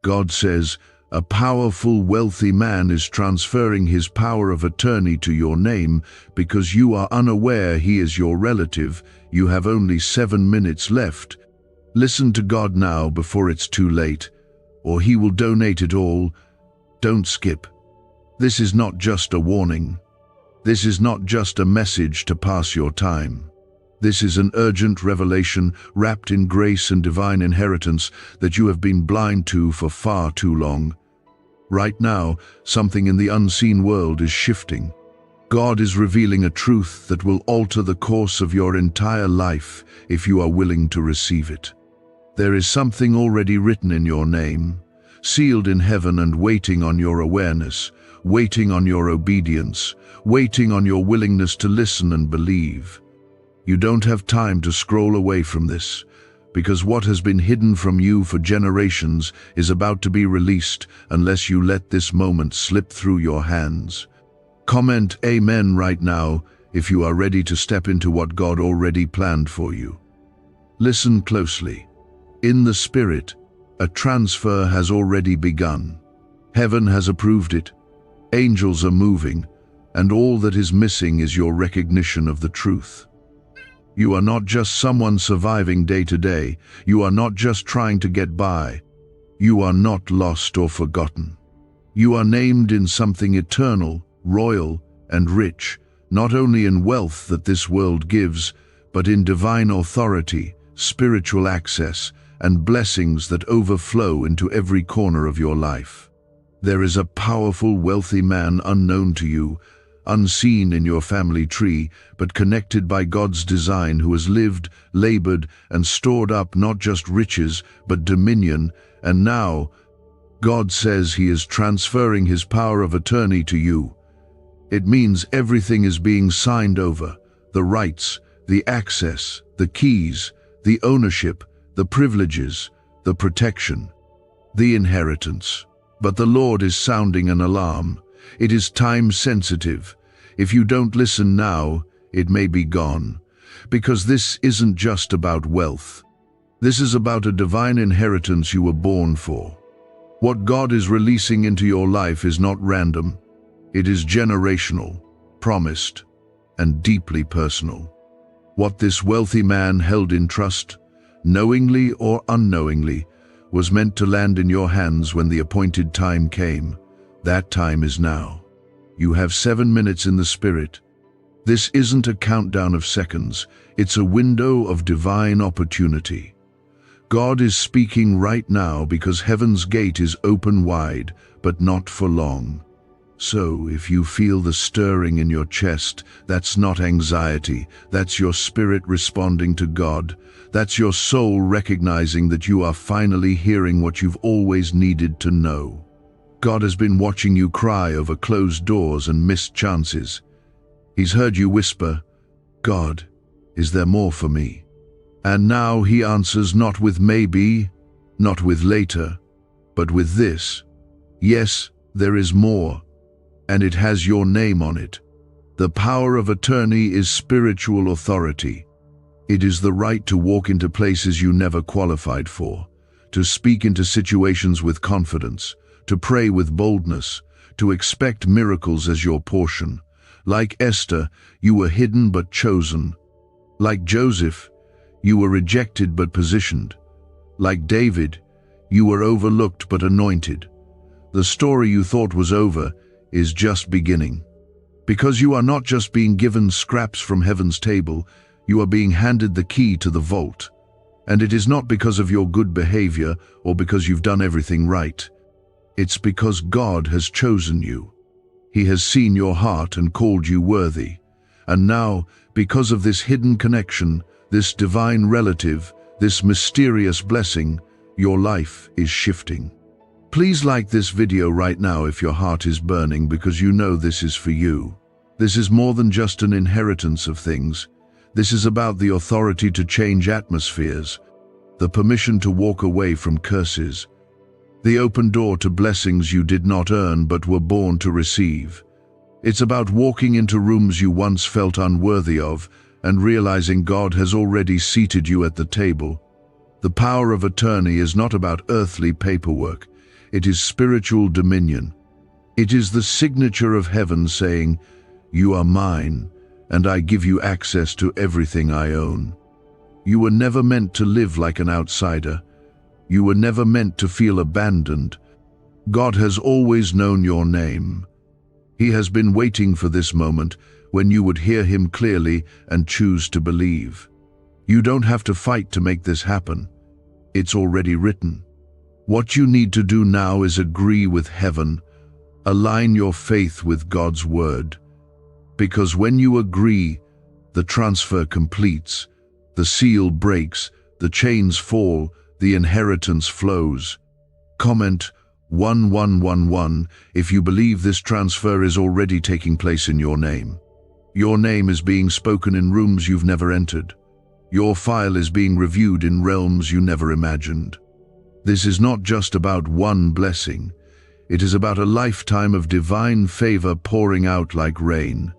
God says, a powerful, wealthy man is transferring his power of attorney to your name because you are unaware he is your relative. You have only 7 minutes left. Listen to God now before it's too late, or he will donate it all. Don't skip. This is not just a warning. This is not just a message to pass your time. This is an urgent revelation wrapped in grace and divine inheritance that you have been blind to for far too long. Right now, something in the unseen world is shifting. God is revealing a truth that will alter the course of your entire life if you are willing to receive it. There is something already written in your name, sealed in heaven and waiting on your awareness, waiting on your obedience, waiting on your willingness to listen and believe. You don't have time to scroll away from this, because what has been hidden from you for generations is about to be released unless you let this moment slip through your hands. Comment Amen right now if you are ready to step into what God already planned for you. Listen closely. In the Spirit, a transfer has already begun. Heaven has approved it. Angels are moving, and all that is missing is your recognition of the truth. You are not just someone surviving day to day. You are not just trying to get by. You are not lost or forgotten. You are named in something eternal, royal, and rich, not only in wealth that this world gives, but in divine authority, spiritual access, and blessings that overflow into every corner of your life. There is a powerful, wealthy man unknown to you, unseen in your family tree, but connected by God's design, who has lived, labored, and stored up not just riches, but dominion, and now, God says he is transferring his power of attorney to you. It means everything is being signed over, the rights, the access, the keys, the ownership, the privileges, the protection, the inheritance. But the Lord is sounding an alarm. It is time-sensitive. If you don't listen now, it may be gone. Because this isn't just about wealth. This is about a divine inheritance you were born for. What God is releasing into your life is not random. It is generational, promised, and deeply personal. What this wealthy man held in trust, knowingly or unknowingly, was meant to land in your hands when the appointed time came. That time is now. You have 7 minutes in the Spirit. This isn't a countdown of seconds. It's a window of divine opportunity. God is speaking right now because heaven's gate is open wide, but not for long. So, if you feel the stirring in your chest, that's not anxiety. That's your spirit responding to God. That's your soul recognizing that you are finally hearing what you've always needed to know. God has been watching you cry over closed doors and missed chances. He's heard you whisper, "God, is there more for me?" And now he answers not with maybe, not with later, but with this. Yes, there is more, and it has your name on it. The power of attorney is spiritual authority. It is the right to walk into places you never qualified for, to speak into situations with confidence, to pray with boldness, to expect miracles as your portion. Like Esther, you were hidden but chosen. Like Joseph, you were rejected but positioned. Like David, you were overlooked but anointed. The story you thought was over is just beginning. Because you are not just being given scraps from heaven's table, you are being handed the key to the vault. And it is not because of your good behavior or because you've done everything right. It's because God has chosen you. He has seen your heart and called you worthy. And now, because of this hidden connection, this divine relative, this mysterious blessing, your life is shifting. Please like this video right now if your heart is burning, because you know this is for you. This is more than just an inheritance of things. This is about the authority to change atmospheres, the permission to walk away from curses, the open door to blessings you did not earn but were born to receive. It's about walking into rooms you once felt unworthy of and realizing God has already seated you at the table. The power of attorney is not about earthly paperwork. It is spiritual dominion. It is the signature of heaven saying, "You are mine, and I give you access to everything I own." You were never meant to live like an outsider. You were never meant to feel abandoned. God has always known your name. He has been waiting for this moment when you would hear him clearly and choose to believe. You don't have to fight to make this happen. It's already written. What you need to do now is agree with heaven, align your faith with God's word. Because when you agree, the transfer completes, the seal breaks, the chains fall, the inheritance flows. Comment 1111 if you believe this transfer is already taking place in your name. Your name is being spoken in rooms you've never entered. Your file is being reviewed in realms you never imagined. This is not just about one blessing. It is about a lifetime of divine favor pouring out like rain.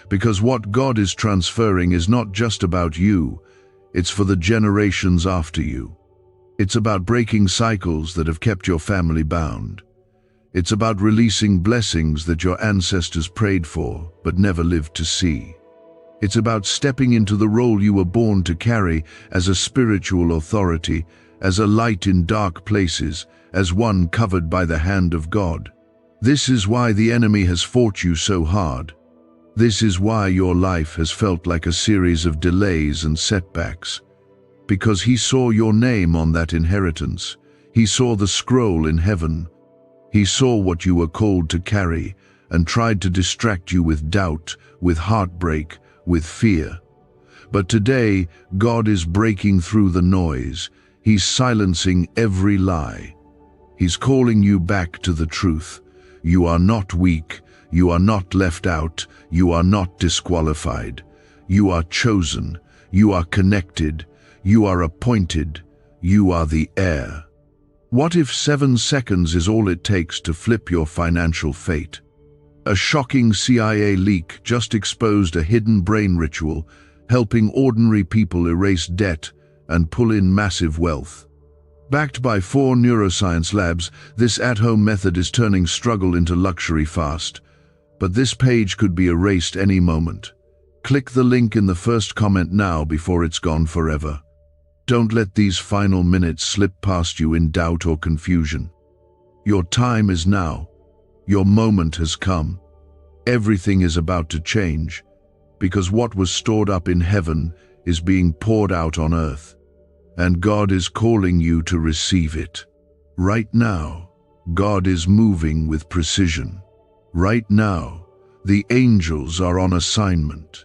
Because what God is transferring is not just about you, it's for the generations after you. It's about breaking cycles that have kept your family bound. It's about releasing blessings that your ancestors prayed for but never lived to see. It's about stepping into the role you were born to carry as a spiritual authority, as a light in dark places, as one covered by the hand of God. This is why the enemy has fought you so hard. This is why your life has felt like a series of delays and setbacks. Because he saw your name on that inheritance. He saw the scroll in heaven. He saw what you were called to carry and tried to distract you with doubt, with heartbreak, with fear. But today, God is breaking through the noise. He's silencing every lie. He's calling you back to the truth. You are not weak. You are not left out. You are not disqualified. You are chosen. You are connected. You are appointed. You are the heir. What if 7 seconds is all it takes to flip your financial fate? A shocking CIA leak just exposed a hidden brain ritual, helping ordinary people erase debt and pull in massive wealth. Backed by 4 neuroscience labs, this at-home method is turning struggle into luxury fast. But this page could be erased any moment. Click the link in the first comment now before it's gone forever. Don't let these final minutes slip past you in doubt or confusion. Your time is now. Your moment has come. Everything is about to change, because what was stored up in heaven is being poured out on earth, and God is calling you to receive it. Right now, God is moving with precision. Right now, the angels are on assignment.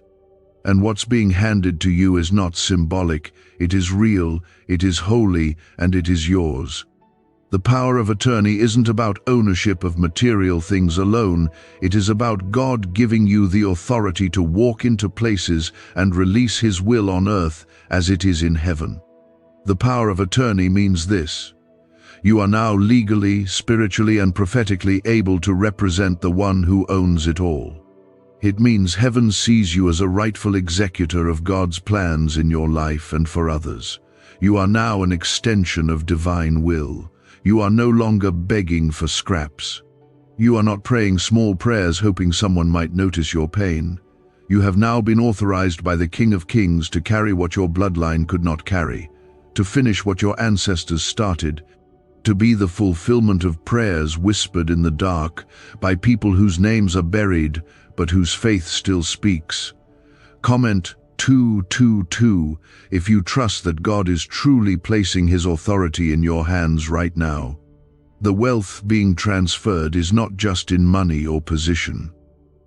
And what's being handed to you is not symbolic, it is real, it is holy, and it is yours. The power of attorney isn't about ownership of material things alone, it is about God giving you the authority to walk into places and release His will on earth as it is in heaven. The power of attorney means this: you are now legally, spiritually, and prophetically able to represent the one who owns it all. It means heaven sees you as a rightful executor of God's plans in your life and for others. You are now an extension of divine will. You are no longer begging for scraps. You are not praying small prayers hoping someone might notice your pain. You have now been authorized by the King of Kings to carry what your bloodline could not carry, to finish what your ancestors started, to be the fulfillment of prayers whispered in the dark by people whose names are buried but whose faith still speaks. Comment 222 if you trust that God is truly placing His authority in your hands right now. The wealth being transferred is not just in money or position.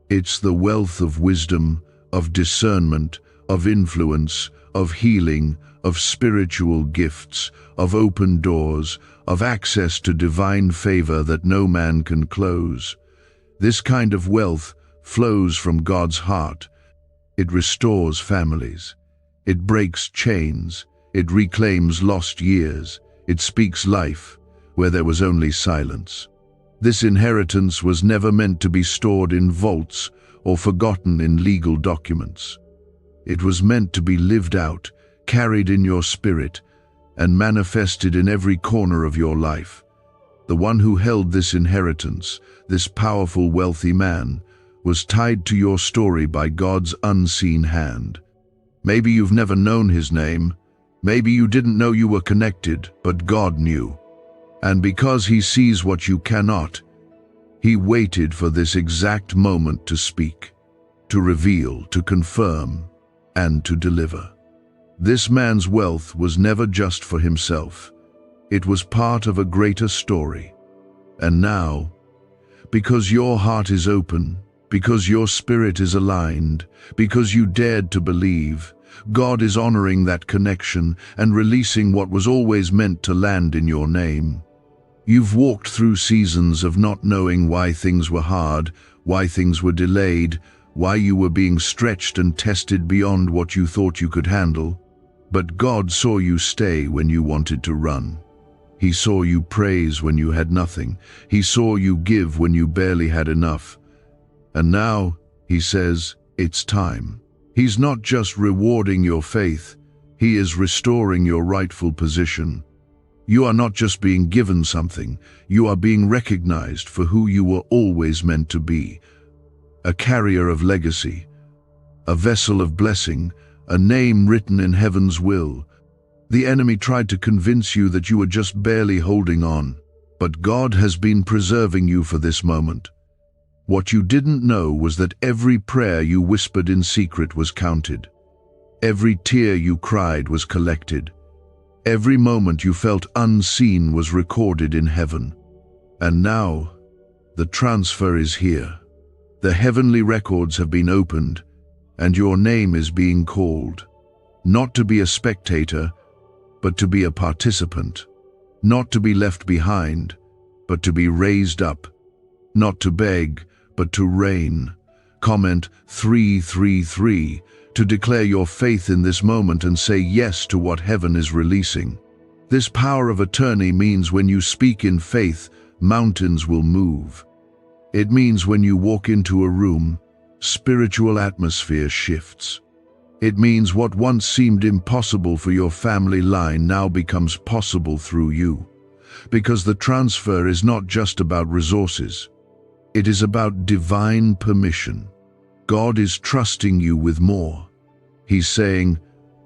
It's the wealth of wisdom, of discernment, of influence, of healing, of spiritual gifts, of open doors, of access to divine favor that no man can close. This kind of wealth flows from God's heart. It restores families. It breaks chains. It reclaims lost years. It speaks life where there was only silence. This inheritance was never meant to be stored in vaults or forgotten in legal documents. It was meant to be lived out, carried in your spirit, and manifested in every corner of your life. the one who held this inheritance, this powerful, wealthy man, was tied to your story by God's unseen hand. Maybe you've never known his name. Maybe you didn't know you were connected, but God knew. And because he sees what you cannot, he waited for this exact moment to speak, to reveal, to confirm, and to deliver. This man's wealth was never just for himself. It was part of a greater story. And now, because your heart is open, because your spirit is aligned, because you dared to believe, God is honoring that connection and releasing what was always meant to land in your name. You've walked through seasons of not knowing why things were hard, why things were delayed, why you were being stretched and tested beyond what you thought you could handle. But God saw you stay when you wanted to run. He saw you praise when you had nothing. He saw you give when you barely had enough. And now, he says, it's time. He's not just rewarding your faith, he is restoring your rightful position. You are not just being given something, you are being recognized for who you were always meant to be. A carrier of legacy, a vessel of blessing, a name written in heaven's will. The enemy tried to convince you that you were just barely holding on, but God has been preserving you for this moment. What you didn't know was that every prayer you whispered in secret was counted. Every tear you cried was collected. Every moment you felt unseen was recorded in heaven. And now, the transfer is here. The heavenly records have been opened, and your name is being called. Not to be a spectator, but to be a participant. Not to be left behind, but to be raised up. Not to beg, but to reign. Comment 333 to declare your faith in this moment and say yes to what heaven is releasing. This power of attorney means when you speak in faith, mountains will move. It means when you walk into a room, spiritual atmosphere shifts. It means what once seemed impossible for your family line now becomes possible through you. Because the transfer is not just about resources. It is about divine permission. God is trusting you with more. He's saying,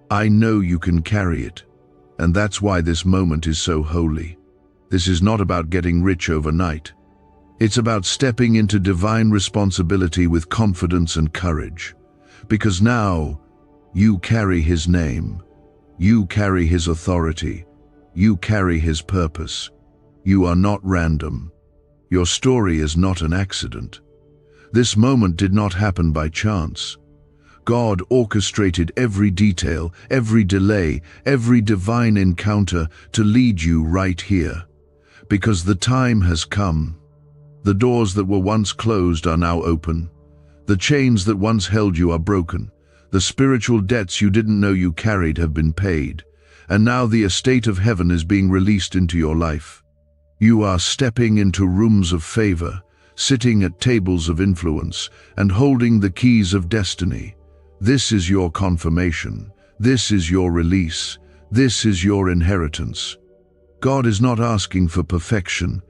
I know you can carry it. And that's why this moment is so holy. This is not about getting rich overnight. It's about stepping into divine responsibility with confidence and courage. Because now, you carry his name. You carry his authority. You carry his purpose. You are not random. Your story is not an accident. This moment did not happen by chance. God orchestrated every detail, every delay, every divine encounter to lead you right here. Because the time has come. The doors that were once closed are now open. The chains that once held you are broken. The spiritual debts you didn't know you carried have been paid. And now the estate of heaven is being released into your life. You are stepping into rooms of favor, sitting at tables of influence, and holding the keys of destiny. This is your confirmation. This is your release. This is your inheritance. God is not asking for perfection.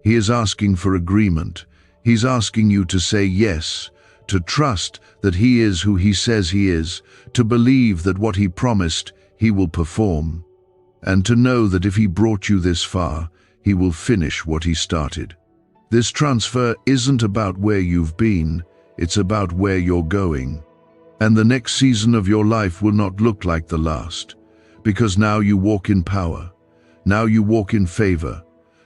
He is asking for agreement. He's asking you to say yes, to trust that he is who he says he is, to believe that what he promised, he will perform, and to know that if he brought you this far, he will finish what he started. This transfer isn't about where you've been, it's about where you're going. And the next season of your life will not look like the last, because now you walk in power, now you walk in favor,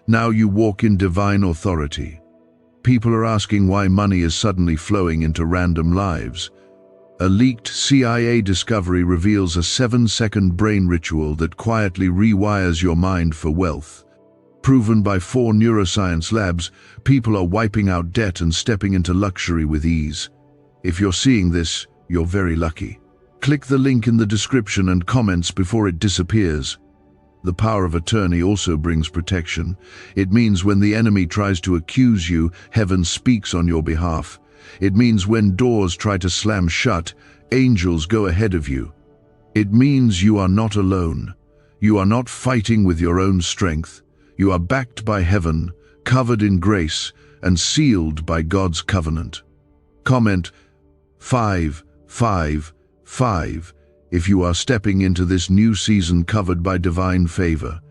now you walk in divine authority. People are asking why money is suddenly flowing into random lives. A leaked CIA discovery reveals a 7-second brain ritual that quietly rewires your mind for wealth. Proven by 4 neuroscience labs, people are wiping out debt and stepping into luxury with ease. If you're seeing this, you're very lucky. Click the link in the description and comments before it disappears. The power of attorney also brings protection. It means when the enemy tries to accuse you, heaven speaks on your behalf. It means when doors try to slam shut, angels go ahead of you. It means you are not alone. You are not fighting with your own strength. You are backed by heaven, covered in grace, and sealed by God's covenant. Comment 555 if you are stepping into this new season covered by divine favor.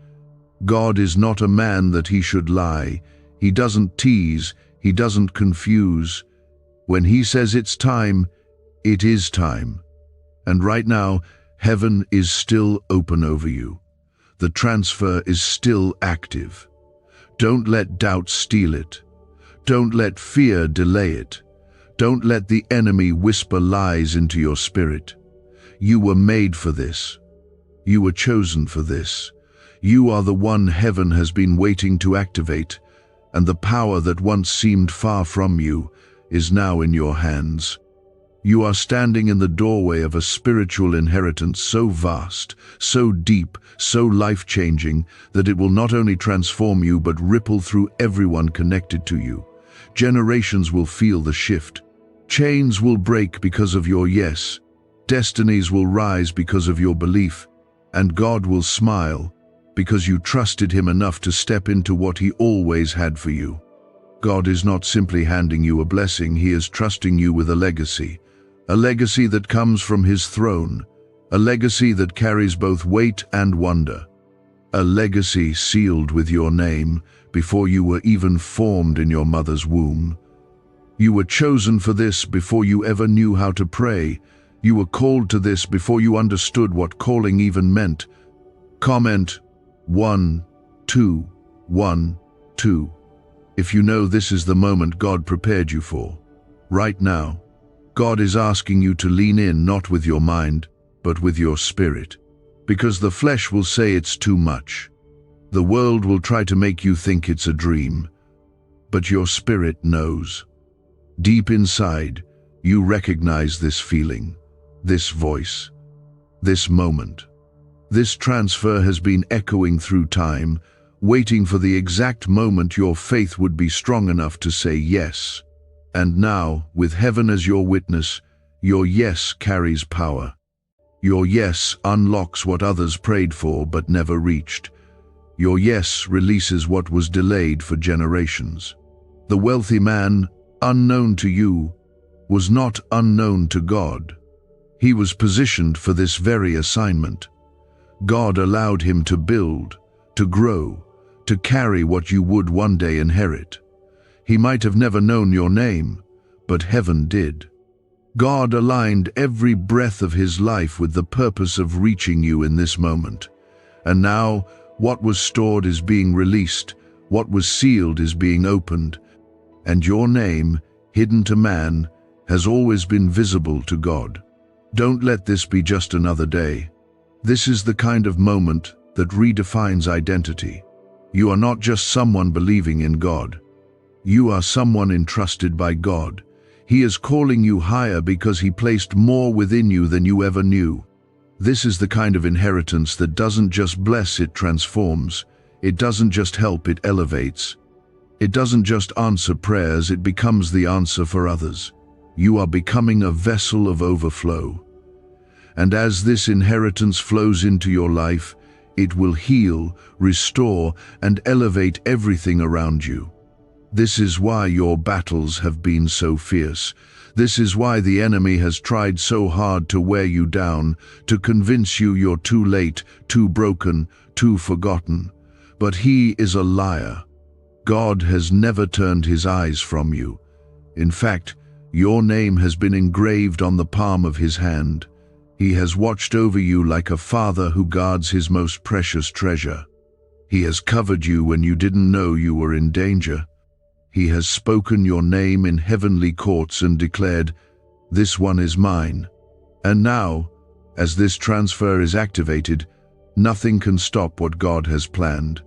God is not a man that he should lie. He doesn't tease, he doesn't confuse. When he says it's time, it is time. And right now, heaven is still open over you. The transfer is still active. Don't let doubt steal it. Don't let fear delay it. Don't let the enemy whisper lies into your spirit. You were made for this. You were chosen for this. You are the one heaven has been waiting to activate, and the power that once seemed far from you is now in your hands. You are standing in the doorway of a spiritual inheritance so vast, so deep, so life-changing, that it will not only transform you but ripple through everyone connected to you. Generations will feel the shift. Chains will break because of your yes. Destinies will rise because of your belief. And God will smile because you trusted him enough to step into what he always had for you. God is not simply handing you a blessing, he is trusting you with a legacy that comes from his throne, a legacy that carries both weight and wonder, a legacy sealed with your name before you were even formed in your mother's womb. You were chosen for this before you ever knew how to pray. You were called to this before you understood what calling even meant. Comment 1-2-1-2 if you know this is the moment God prepared you for. Right now, God is asking you to lean in not with your mind, but with your spirit. Because the flesh will say it's too much. The world will try to make you think it's a dream. But your spirit knows. Deep inside, you recognize this feeling, this voice, this moment. This transfer has been echoing through time, waiting for the exact moment your faith would be strong enough to say yes. And now, with heaven as your witness, your yes carries power. Your yes unlocks what others prayed for but never reached. Your yes releases what was delayed for generations. The wealthy man, unknown to you, was not unknown to God. He was positioned for this very assignment. God allowed him to build, to grow, to carry what you would one day inherit. He might have never known your name, but heaven did. God aligned every breath of his life with the purpose of reaching you in this moment. And now, what was stored is being released, what was sealed is being opened, and your name, hidden to man, has always been visible to God. Don't let this be just another day. This is the kind of moment that redefines identity. You are not just someone believing in God. You are someone entrusted by God. He is calling you higher because he placed more within you than you ever knew. This is the kind of inheritance that doesn't just bless, it transforms. It doesn't just help, it elevates. It doesn't just answer prayers, it becomes the answer for others. You are becoming a vessel of overflow. And as this inheritance flows into your life, it will heal, restore, and elevate everything around you. This is why your battles have been so fierce. This is why the enemy has tried so hard to wear you down, to convince you you're too late, too broken, too forgotten. But he is a liar. God has never turned his eyes from you. In fact, your name has been engraved on the palm of his hand. He has watched over you like a father who guards his most precious treasure. He has covered you when you didn't know you were in danger. He has spoken your name in heavenly courts and declared, "This one is mine." And now, as this transfer is activated, nothing can stop what God has planned.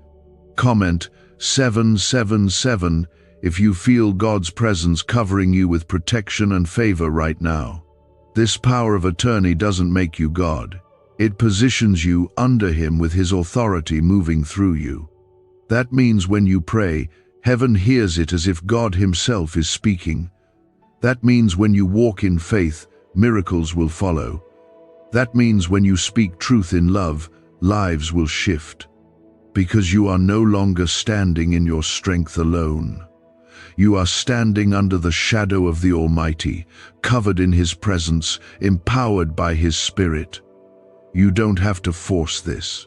Comment 777 if you feel God's presence covering you with protection and favor right now. This power of attorney doesn't make you God. It positions you under him with his authority moving through you. That means when you pray, heaven hears it as if God himself is speaking. That means when you walk in faith, miracles will follow. That means when you speak truth in love, lives will shift. because you are no longer standing in your strength alone. You are standing under the shadow of the Almighty, covered in His presence, empowered by His Spirit. You don't have to force this.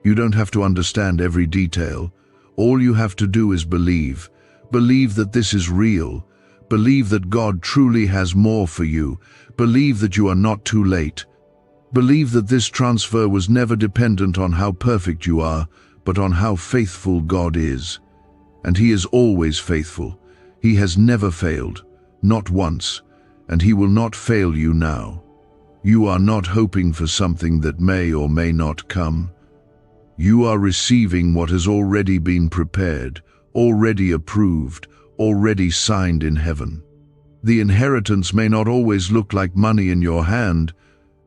You don't have to understand every detail. All you have to do is believe. Believe that this is real. Believe that God truly has more for you. Believe that you are not too late. Believe that this transfer was never dependent on how perfect you are, but on how faithful God is. And He is always faithful. He has never failed, not once, and He will not fail you now. You are not hoping for something that may or may not come. You are receiving what has already been prepared, already approved, already signed in heaven. The inheritance may not always look like money in your hand,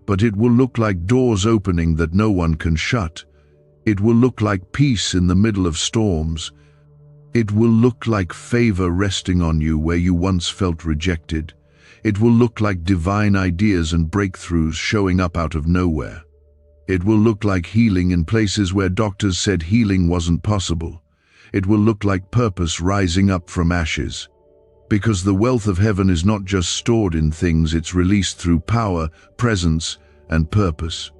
but it will look like doors opening that no one can shut. It will look like peace in the middle of storms. It will look like favor resting on you where you once felt rejected. It will look like divine ideas and breakthroughs showing up out of nowhere. It will look like healing in places where doctors said healing wasn't possible. It will look like purpose rising up from ashes. Because the wealth of heaven is not just stored in things, it's released through power, presence, and purpose.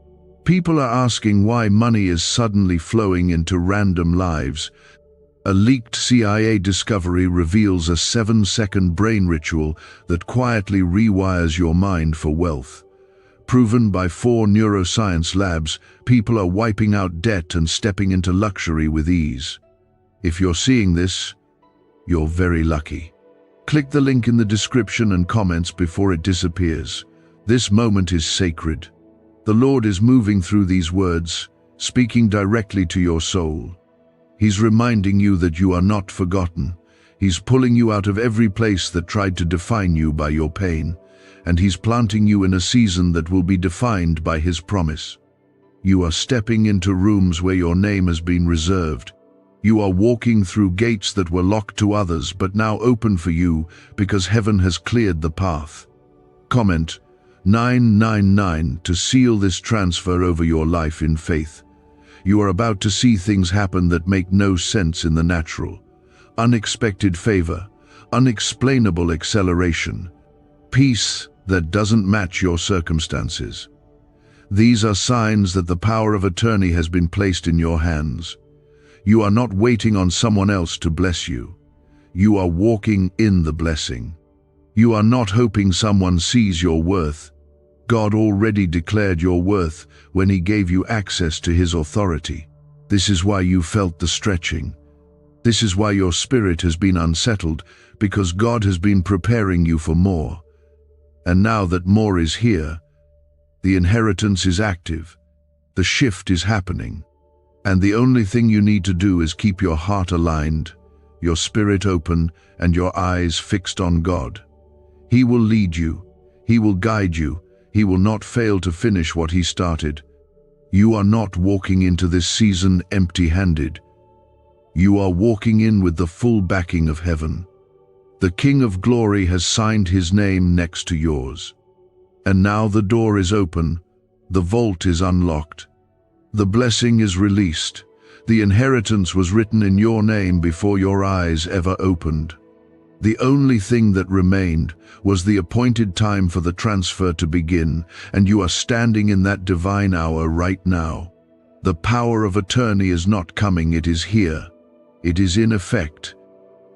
People are asking why money is suddenly flowing into random lives. A leaked CIA discovery reveals a 7-second brain ritual that quietly rewires your mind for wealth. Proven by 4 neuroscience labs, people are wiping out debt and stepping into luxury with ease. If you're seeing this, you're very lucky. Click the link in the description and comments before it disappears. This moment is sacred. The Lord is moving through these words, speaking directly to your soul. He's reminding you that you are not forgotten. He's pulling you out of every place that tried to define you by your pain, and He's planting you in a season that will be defined by His promise. You are stepping into rooms where your name has been reserved. You are walking through gates that were locked to others but now open for you because heaven has cleared the path. Comment 999 to seal this transfer over your life in faith. You are about to see things happen that make no sense in the natural. Unexpected favor, unexplainable acceleration, peace that doesn't match your circumstances. These are signs that the power of attorney has been placed in your hands. You are not waiting on someone else to bless you. You are walking in the blessing. You are not hoping someone sees your worth. God already declared your worth when He gave you access to His authority. This is why you felt the stretching. This is why your spirit has been unsettled, because God has been preparing you for more. And now that more is here, the inheritance is active, the shift is happening, and the only thing you need to do is keep your heart aligned, your spirit open, and your eyes fixed on God. He will lead you. He will guide you. He will not fail to finish what He started. You are not walking into this season empty-handed. You are walking in with the full backing of heaven. The King of Glory has signed His name next to yours. And now the door is open, the vault is unlocked. The blessing is released. The inheritance was written in your name before your eyes ever opened. The only thing that remained was the appointed time for the transfer to begin, and you are standing in that divine hour right now. The power of attorney is not coming, it is here. It is in effect.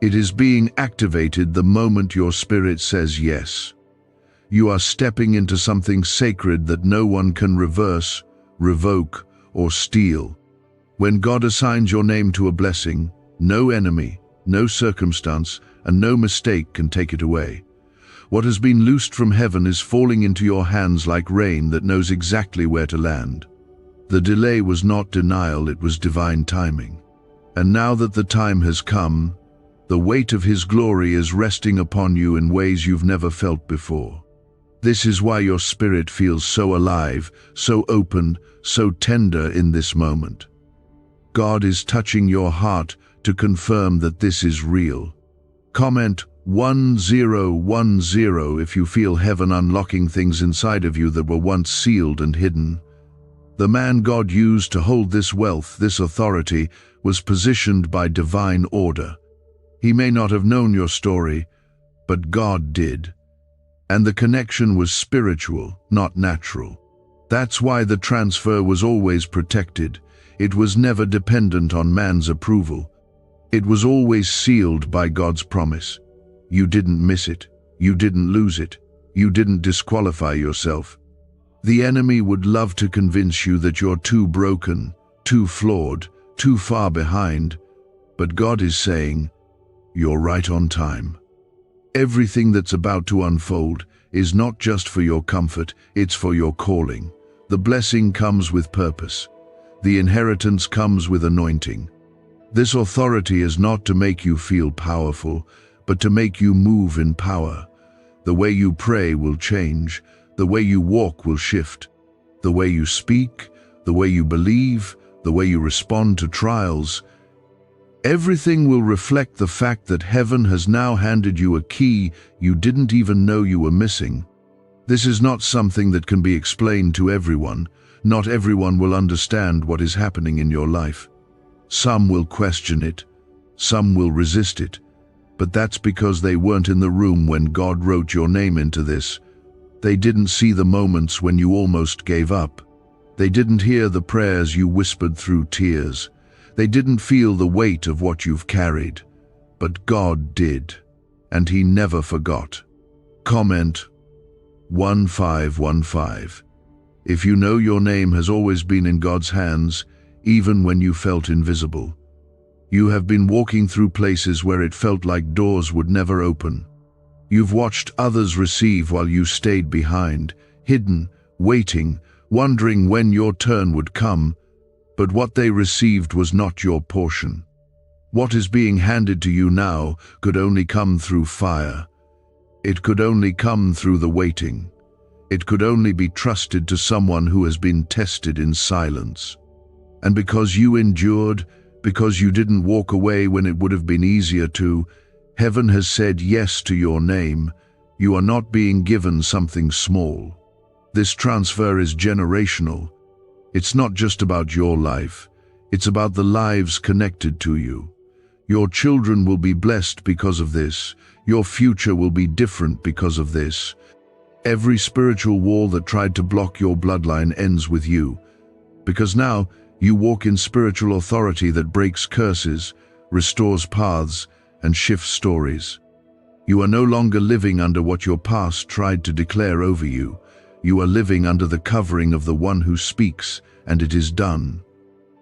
It is being activated the moment your spirit says yes. You are stepping into something sacred that no one can reverse, revoke, or steal. When God assigns your name to a blessing, no enemy, no circumstance, and no mistake can take it away. What has been loosed from heaven is falling into your hands like rain that knows exactly where to land. The delay was not denial, it was divine timing. And now that the time has come, the weight of His glory is resting upon you in ways you've never felt before. This is why your spirit feels so alive, so open, so tender in this moment. God is touching your heart to confirm that this is real. Comment 1010 if you feel heaven unlocking things inside of you that were once sealed and hidden. The man God used to hold this wealth, this authority, was positioned by divine order. He may not have known your story, but God did. And the connection was spiritual, not natural. That's why the transfer was always protected. It was never dependent on man's approval. It was always sealed by God's promise. You didn't miss it. You didn't lose it. You didn't disqualify yourself. The enemy would love to convince you that you're too broken, too flawed, too far behind. But God is saying, you're right on time. Everything that's about to unfold is not just for your comfort, it's for your calling. The blessing comes with purpose. The inheritance comes with anointing. This authority is not to make you feel powerful, but to make you move in power. The way you pray will change. The way you walk will shift. The way you speak, the way you believe, the way you respond to trials. Everything will reflect the fact that heaven has now handed you a key you didn't even know you were missing. This is not something that can be explained to everyone. Not everyone will understand what is happening in your life. Some will question it. Some will resist it. But that's because they weren't in the room when God wrote your name into this. They didn't see the moments when you almost gave up. They didn't hear the prayers you whispered through tears. They didn't feel the weight of what you've carried. But God did, and He never forgot. Comment 1515. If you know your name has always been in God's hands, even when you felt invisible. You have been walking through places where it felt like doors would never open. You've watched others receive while you stayed behind, hidden, waiting, wondering when your turn would come. But what they received was not your portion. What is being handed to you now could only come through fire. It could only come through the waiting. It could only be trusted to someone who has been tested in silence. And because you endured, because you didn't walk away when it would have been easier to, heaven has said yes to your name. You are not being given something small. This transfer is generational. It's not just about your life. It's about the lives connected to you. Your children will be blessed because of this. Your future will be different because of this. Every spiritual wall that tried to block your bloodline ends with you. Because now, you walk in spiritual authority that breaks curses, restores paths, and shifts stories. You are no longer living under what your past tried to declare over you. You are living under the covering of the one who speaks, and it is done.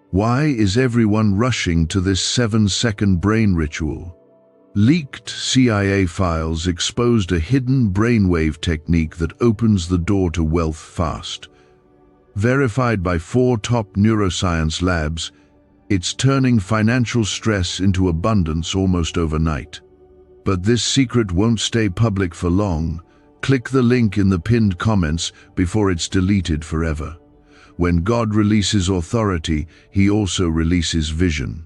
Why is everyone rushing to this 7-second brain ritual? Leaked CIA files exposed a hidden brainwave technique that opens the door to wealth fast. Verified by 4 top neuroscience labs, it's turning financial stress into abundance almost overnight. But this secret won't stay public for long. Click the link in the pinned comments before it's deleted forever. When God releases authority, He also releases vision.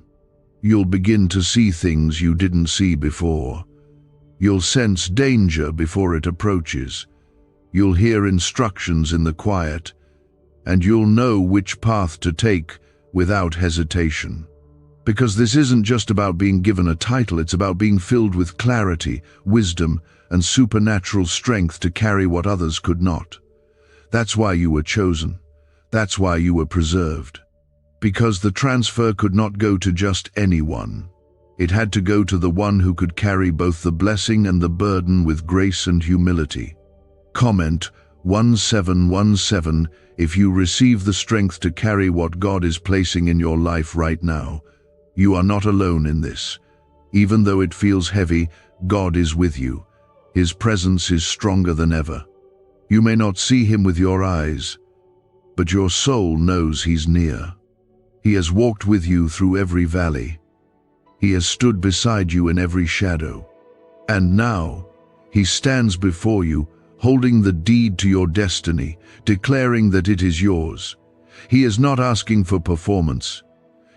You'll begin to see things you didn't see before. You'll sense danger before it approaches. You'll hear instructions in the quiet, and you'll know which path to take without hesitation. Because this isn't just about being given a title, it's about being filled with clarity, wisdom, and supernatural strength to carry what others could not. That's why you were chosen. That's why you were preserved. Because the transfer could not go to just anyone. It had to go to the one who could carry both the blessing and the burden with grace and humility. Comment 1717 if you receive the strength to carry what God is placing in your life right now. You are not alone in this. Even though it feels heavy, God is with you. His presence is stronger than ever. You may not see Him with your eyes, but your soul knows He's near. He has walked with you through every valley. He has stood beside you in every shadow. And now, He stands before you, holding the deed to your destiny, declaring that it is yours. He is not asking for performance.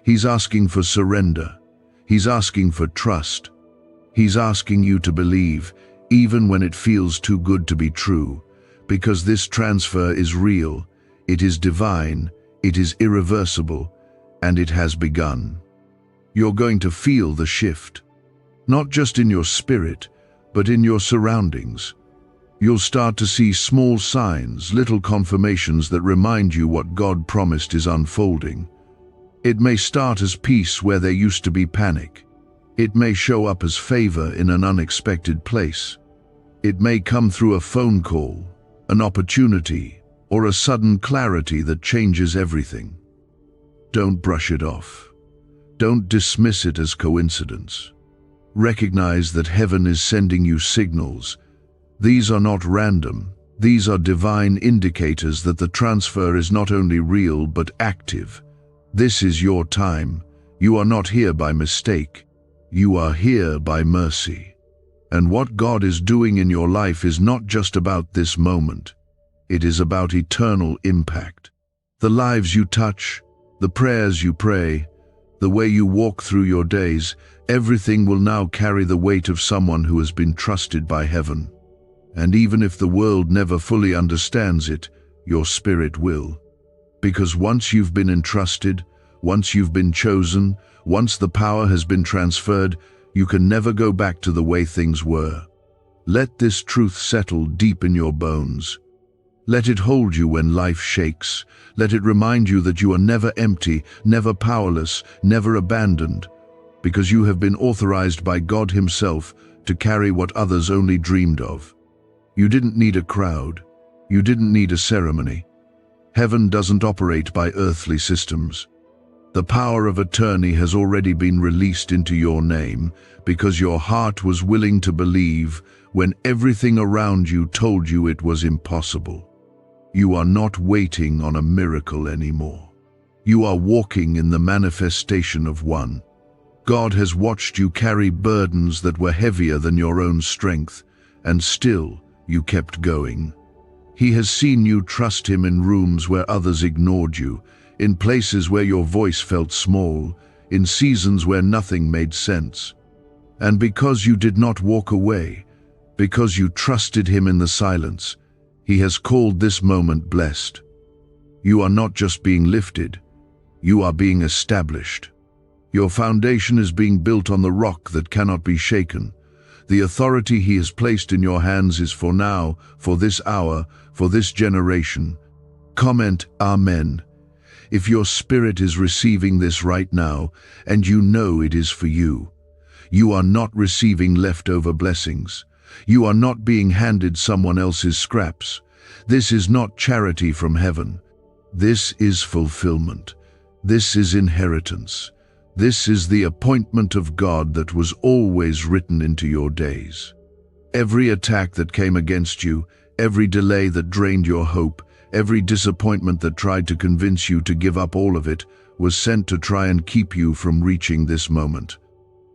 He's asking for surrender. He's asking for trust. He's asking you to believe, even when it feels too good to be true, because this transfer is real, it is divine, It is irreversible, and it has begun. You're going to feel the shift, not just in your spirit, but in your surroundings. You'll start to see small signs, little confirmations that remind you what God promised is unfolding. It may start as peace where there used to be panic. It may show up as favor in an unexpected place. It may come through a phone call, an opportunity, or a sudden clarity that changes everything. Don't brush it off. Don't dismiss it as coincidence. Recognize that heaven is sending you signals. These are not random. These are divine indicators that the transfer is not only real but active. This is your time. You are not here by mistake. You are here by mercy. And what God is doing in your life is not just about this moment. It is about eternal impact. The lives you touch, the prayers you pray, the way you walk through your days, everything will now carry the weight of someone who has been trusted by heaven. And even if the world never fully understands it, your spirit will. Because once you've been entrusted, once you've been chosen, once the power has been transferred, you can never go back to the way things were. Let this truth settle deep in your bones. Let it hold you when life shakes. Let it remind you that you are never empty, never powerless, never abandoned, because you have been authorized by God Himself to carry what others only dreamed of. You didn't need a crowd. You didn't need a ceremony. Heaven doesn't operate by earthly systems. The power of attorney has already been released into your name because your heart was willing to believe when everything around you told you it was impossible. You are not waiting on a miracle anymore. You are walking in the manifestation of one. God has watched you carry burdens that were heavier than your own strength, and still you kept going. He has seen you trust Him in rooms where others ignored you, in places where your voice felt small, in seasons where nothing made sense. And because you did not walk away, because you trusted Him in the silence, He has called this moment blessed. You are not just being lifted, you are being established. Your foundation is being built on the rock that cannot be shaken. The authority He has placed in your hands is for now, for this hour, for this generation. Comment Amen if your spirit is receiving this right now and you know it is for you. You are not receiving leftover blessings. You are not being handed someone else's scraps. This is not charity from heaven. This is fulfillment. This is inheritance. This is the appointment of God that was always written into your days. Every attack that came against you, every delay that drained your hope, every disappointment that tried to convince you to give up all of it, was sent to try and keep you from reaching this moment.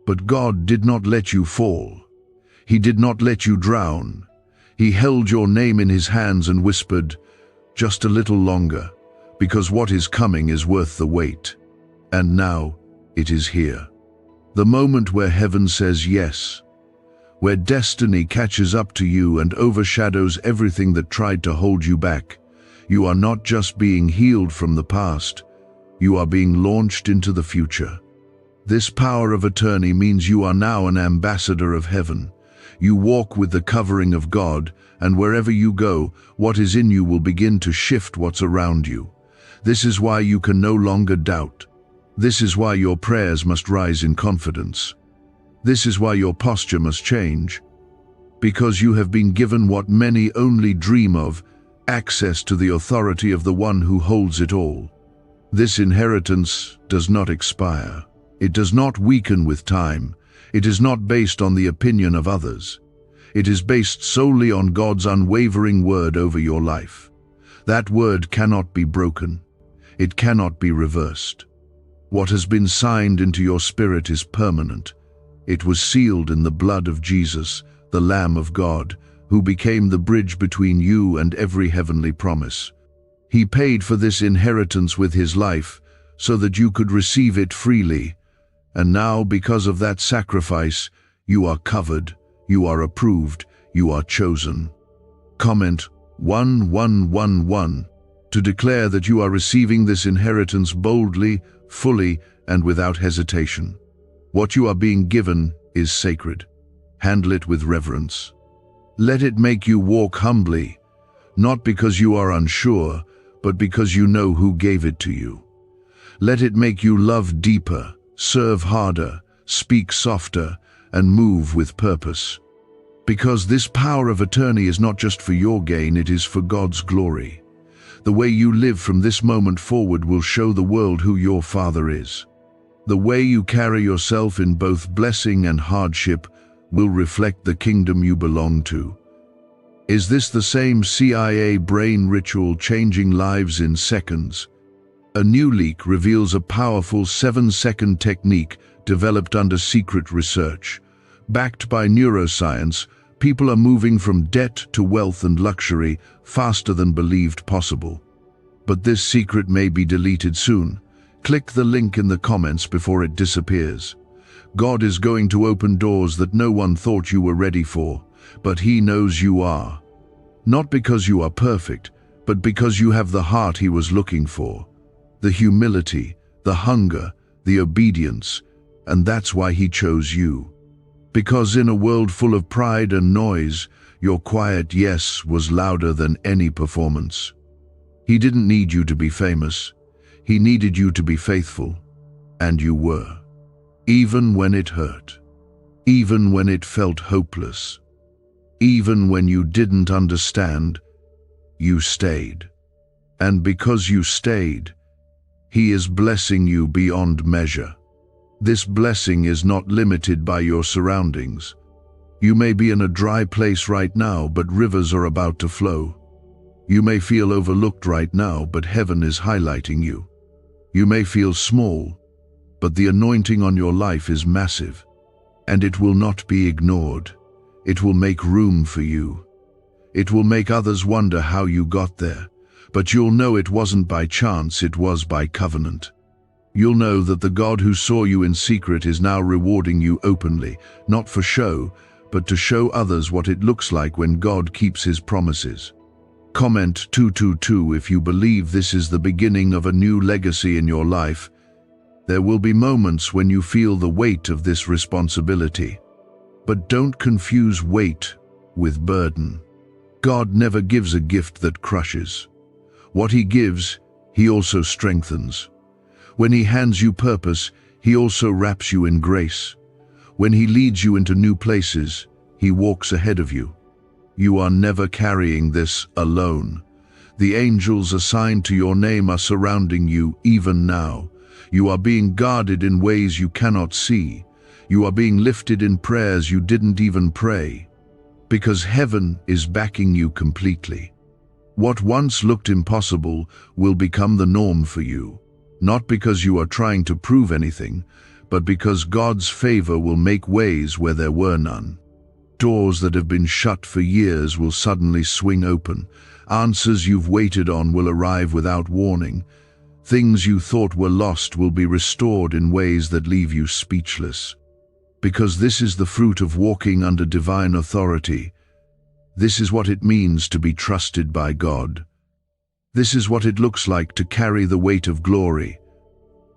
But God did not let you fall. He did not let you drown. He held your name in His hands and whispered, "Just a little longer, because what is coming is worth the wait." And now, it is here. The moment where heaven says yes, where destiny catches up to you and overshadows everything that tried to hold you back. You are not just being healed from the past, you are being launched into the future. This power of attorney means you are now an ambassador of heaven. You walk with the covering of God, and wherever you go, what is in you will begin to shift what's around you. This is why you can no longer doubt. This is why your prayers must rise in confidence. This is why your posture must change. Because you have been given what many only dream of, access to the authority of the one who holds it all. This inheritance does not expire. It does not weaken with time. It is not based on the opinion of others. It is based solely on God's unwavering word over your life. That word cannot be broken. It cannot be reversed. What has been signed into your spirit is permanent. It was sealed in the blood of Jesus, the Lamb of God, who became the bridge between you and every heavenly promise. He paid for this inheritance with His life so that you could receive it freely. And now, because of that sacrifice, you are covered, you are approved, you are chosen. Comment 1111. to declare that you are receiving this inheritance boldly, fully, and without hesitation. What you are being given is sacred. Handle it with reverence. Let it make you walk humbly, not because you are unsure, but because you know who gave it to you. Let it make you love deeper, serve harder, speak softer, and move with purpose. Because this power of attorney is not just for your gain, it is for God's glory. The way you live from this moment forward will show the world who your Father is. The way you carry yourself in both blessing and hardship will reflect the kingdom you belong to. Is this the same CIA brain ritual changing lives in seconds? A new leak reveals a powerful 7-second technique developed under secret research. Backed by neuroscience, people are moving from debt to wealth and luxury faster than believed possible. But this secret may be deleted soon. Click the link in the comments before it disappears. God is going to open doors that no one thought you were ready for, but He knows you are. Not because you are perfect, but because you have the heart He was looking for. The humility, the hunger, the obedience, and that's why He chose you. Because in a world full of pride and noise, your quiet yes was louder than any performance. He didn't need you to be famous. He needed you to be faithful, and you were. Even when it hurt, even when it felt hopeless, even when you didn't understand, you stayed. And because you stayed, He is blessing you beyond measure. This blessing is not limited by your surroundings. You may be in a dry place right now, but rivers are about to flow. You may feel overlooked right now, but heaven is highlighting you. You may feel small, but the anointing on your life is massive, and it will not be ignored. It will make room for you. It will make others wonder how you got there, but you'll know it wasn't by chance, it was by covenant. You'll know that the God who saw you in secret is now rewarding you openly, not for show, but to show others what it looks like when God keeps His promises. Comment 222 if you believe this is the beginning of a new legacy in your life. There will be moments when you feel the weight of this responsibility. But don't confuse weight with burden. God never gives a gift that crushes. What He gives, He also strengthens. When He hands you purpose, He also wraps you in grace. When He leads you into new places, He walks ahead of you. You are never carrying this alone. The angels assigned to your name are surrounding you even now. You are being guarded in ways you cannot see. You are being lifted in prayers you didn't even pray. Because heaven is backing you completely. What once looked impossible will become the norm for you. Not because you are trying to prove anything, but because God's favor will make ways where there were none. Doors that have been shut for years will suddenly swing open. Answers you've waited on will arrive without warning. Things you thought were lost will be restored in ways that leave you speechless. Because this is the fruit of walking under divine authority. This is what it means to be trusted by God. This is what it looks like to carry the weight of glory.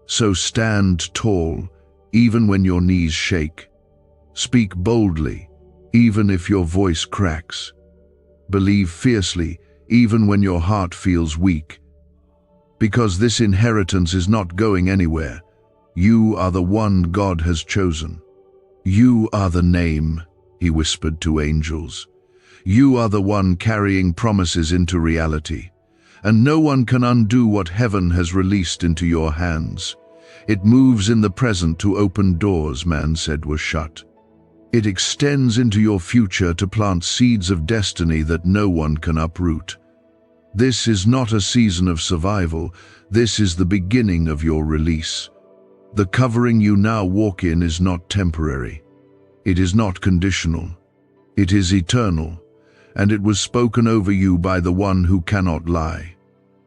So stand tall, even when your knees shake. Speak boldly, even if your voice cracks. Believe fiercely, even when your heart feels weak. Because this inheritance is not going anywhere. You are the one God has chosen. You are the name, He whispered to angels. You are the one carrying promises into reality. And no one can undo what heaven has released into your hands. It moves in the present to open doors man said were shut. It extends into your future to plant seeds of destiny that no one can uproot. This is not a season of survival. This is the beginning of your release. The covering you now walk in is not temporary. It is not conditional. It is eternal, and it was spoken over you by the one who cannot lie.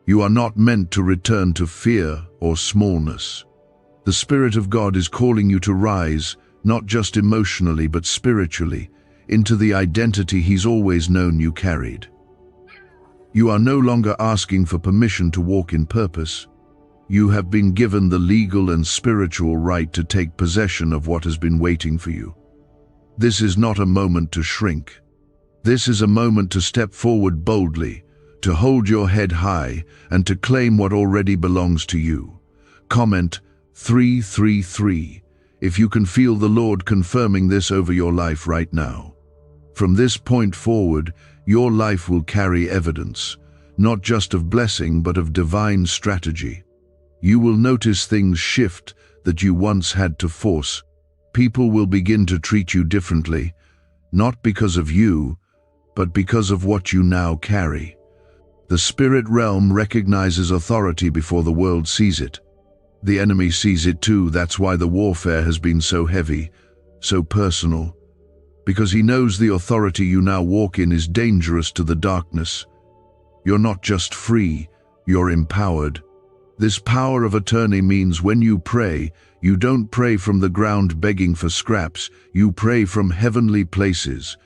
You are not meant to return to fear or smallness. The Spirit of God is calling you to rise, not just emotionally but spiritually, into the identity He's always known you carried. You are no longer asking for permission to walk in purpose. You have been given the legal and spiritual right to take possession of what has been waiting for you. This is not a moment to shrink. This is a moment to step forward boldly, to hold your head high, and to claim what already belongs to you. Comment 333 if you can feel the Lord confirming this over your life right now. From this point forward, your life will carry evidence, not just of blessing but of divine strategy. You will notice things shift that you once had to force. People will begin to treat you differently, not because of you, but because of what you now carry. The spirit realm recognizes authority before the world sees it. The enemy sees it too. That's why the warfare has been so heavy, so personal, because he knows the authority you now walk in is dangerous to the darkness. You're not just free, you're empowered. This power of attorney means when you pray, you don't pray from the ground begging for scraps, you pray from heavenly places.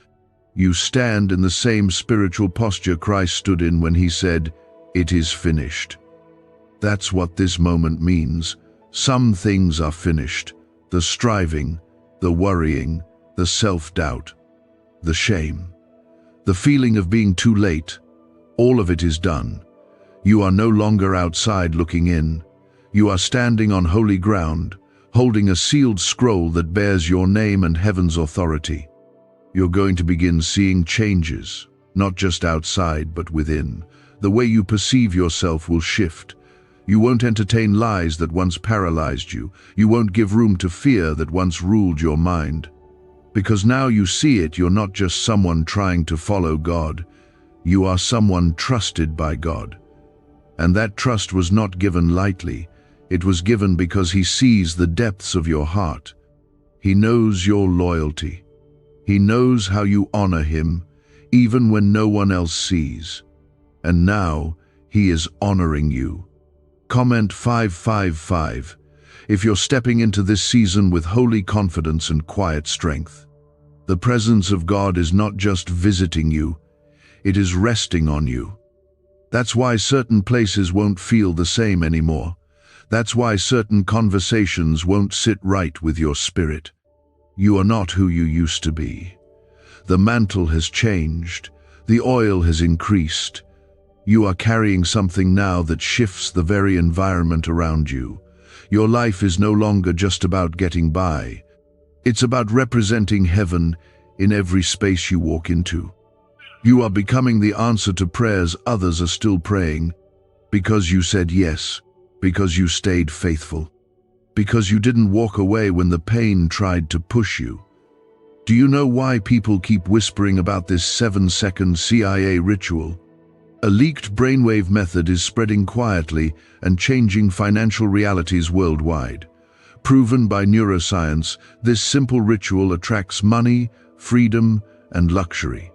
You stand in the same spiritual posture Christ stood in when he said, "It is finished." That's what this moment means. Some things are finished. The striving, the worrying, the self-doubt, the shame, the feeling of being too late. All of it is done. You are no longer outside looking in. You are standing on holy ground, holding a sealed scroll that bears your name and heaven's authority. You're going to begin seeing changes, not just outside but within. The way you perceive yourself will shift. You won't entertain lies that once paralyzed you. You won't give room to fear that once ruled your mind. Because now you see it, you're not just someone trying to follow God. You are someone trusted by God. And that trust was not given lightly. It was given because he sees the depths of your heart. He knows your loyalty. He knows how you honor him, even when no one else sees. And now he is honoring you. Comment 555 if you're stepping into this season with holy confidence and quiet strength. The presence of God is not just visiting you, it is resting on you. That's why certain places won't feel the same anymore. That's why certain conversations won't sit right with your spirit. You are not who you used to be. The mantle has changed. The oil has increased. You are carrying something now that shifts the very environment around you. Your life is no longer just about getting by. It's about representing heaven in every space you walk into. You are becoming the answer to prayers others are still praying, because you said yes, because you stayed faithful, because you didn't walk away when the pain tried to push you. Do you know why people keep whispering about this 7-second CIA ritual? A leaked brainwave method is spreading quietly and changing financial realities worldwide. Proven by neuroscience, this simple ritual attracts money, freedom, and luxury.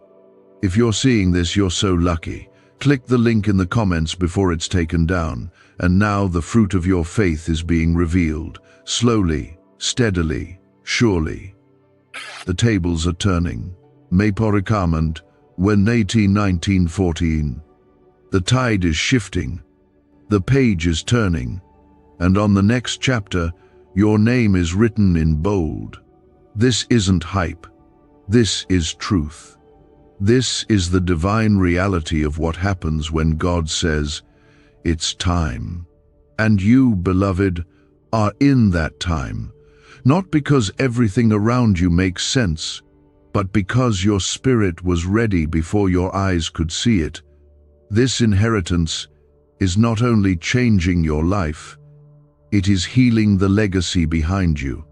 If you're seeing this, you're so lucky. Click the link in the comments before it's taken down. And now the fruit of your faith is being revealed. Slowly, steadily, surely. The tables are turning. Meporicament, when 1914. The tide is shifting. The page is turning. And on the next chapter, your name is written in bold. This isn't hype. This is truth. This is the divine reality of what happens when God says, "It's time." And you, beloved, are in that time. Not because everything around you makes sense, but because your spirit was ready before your eyes could see it. This inheritance is not only changing your life, it is healing the legacy behind you.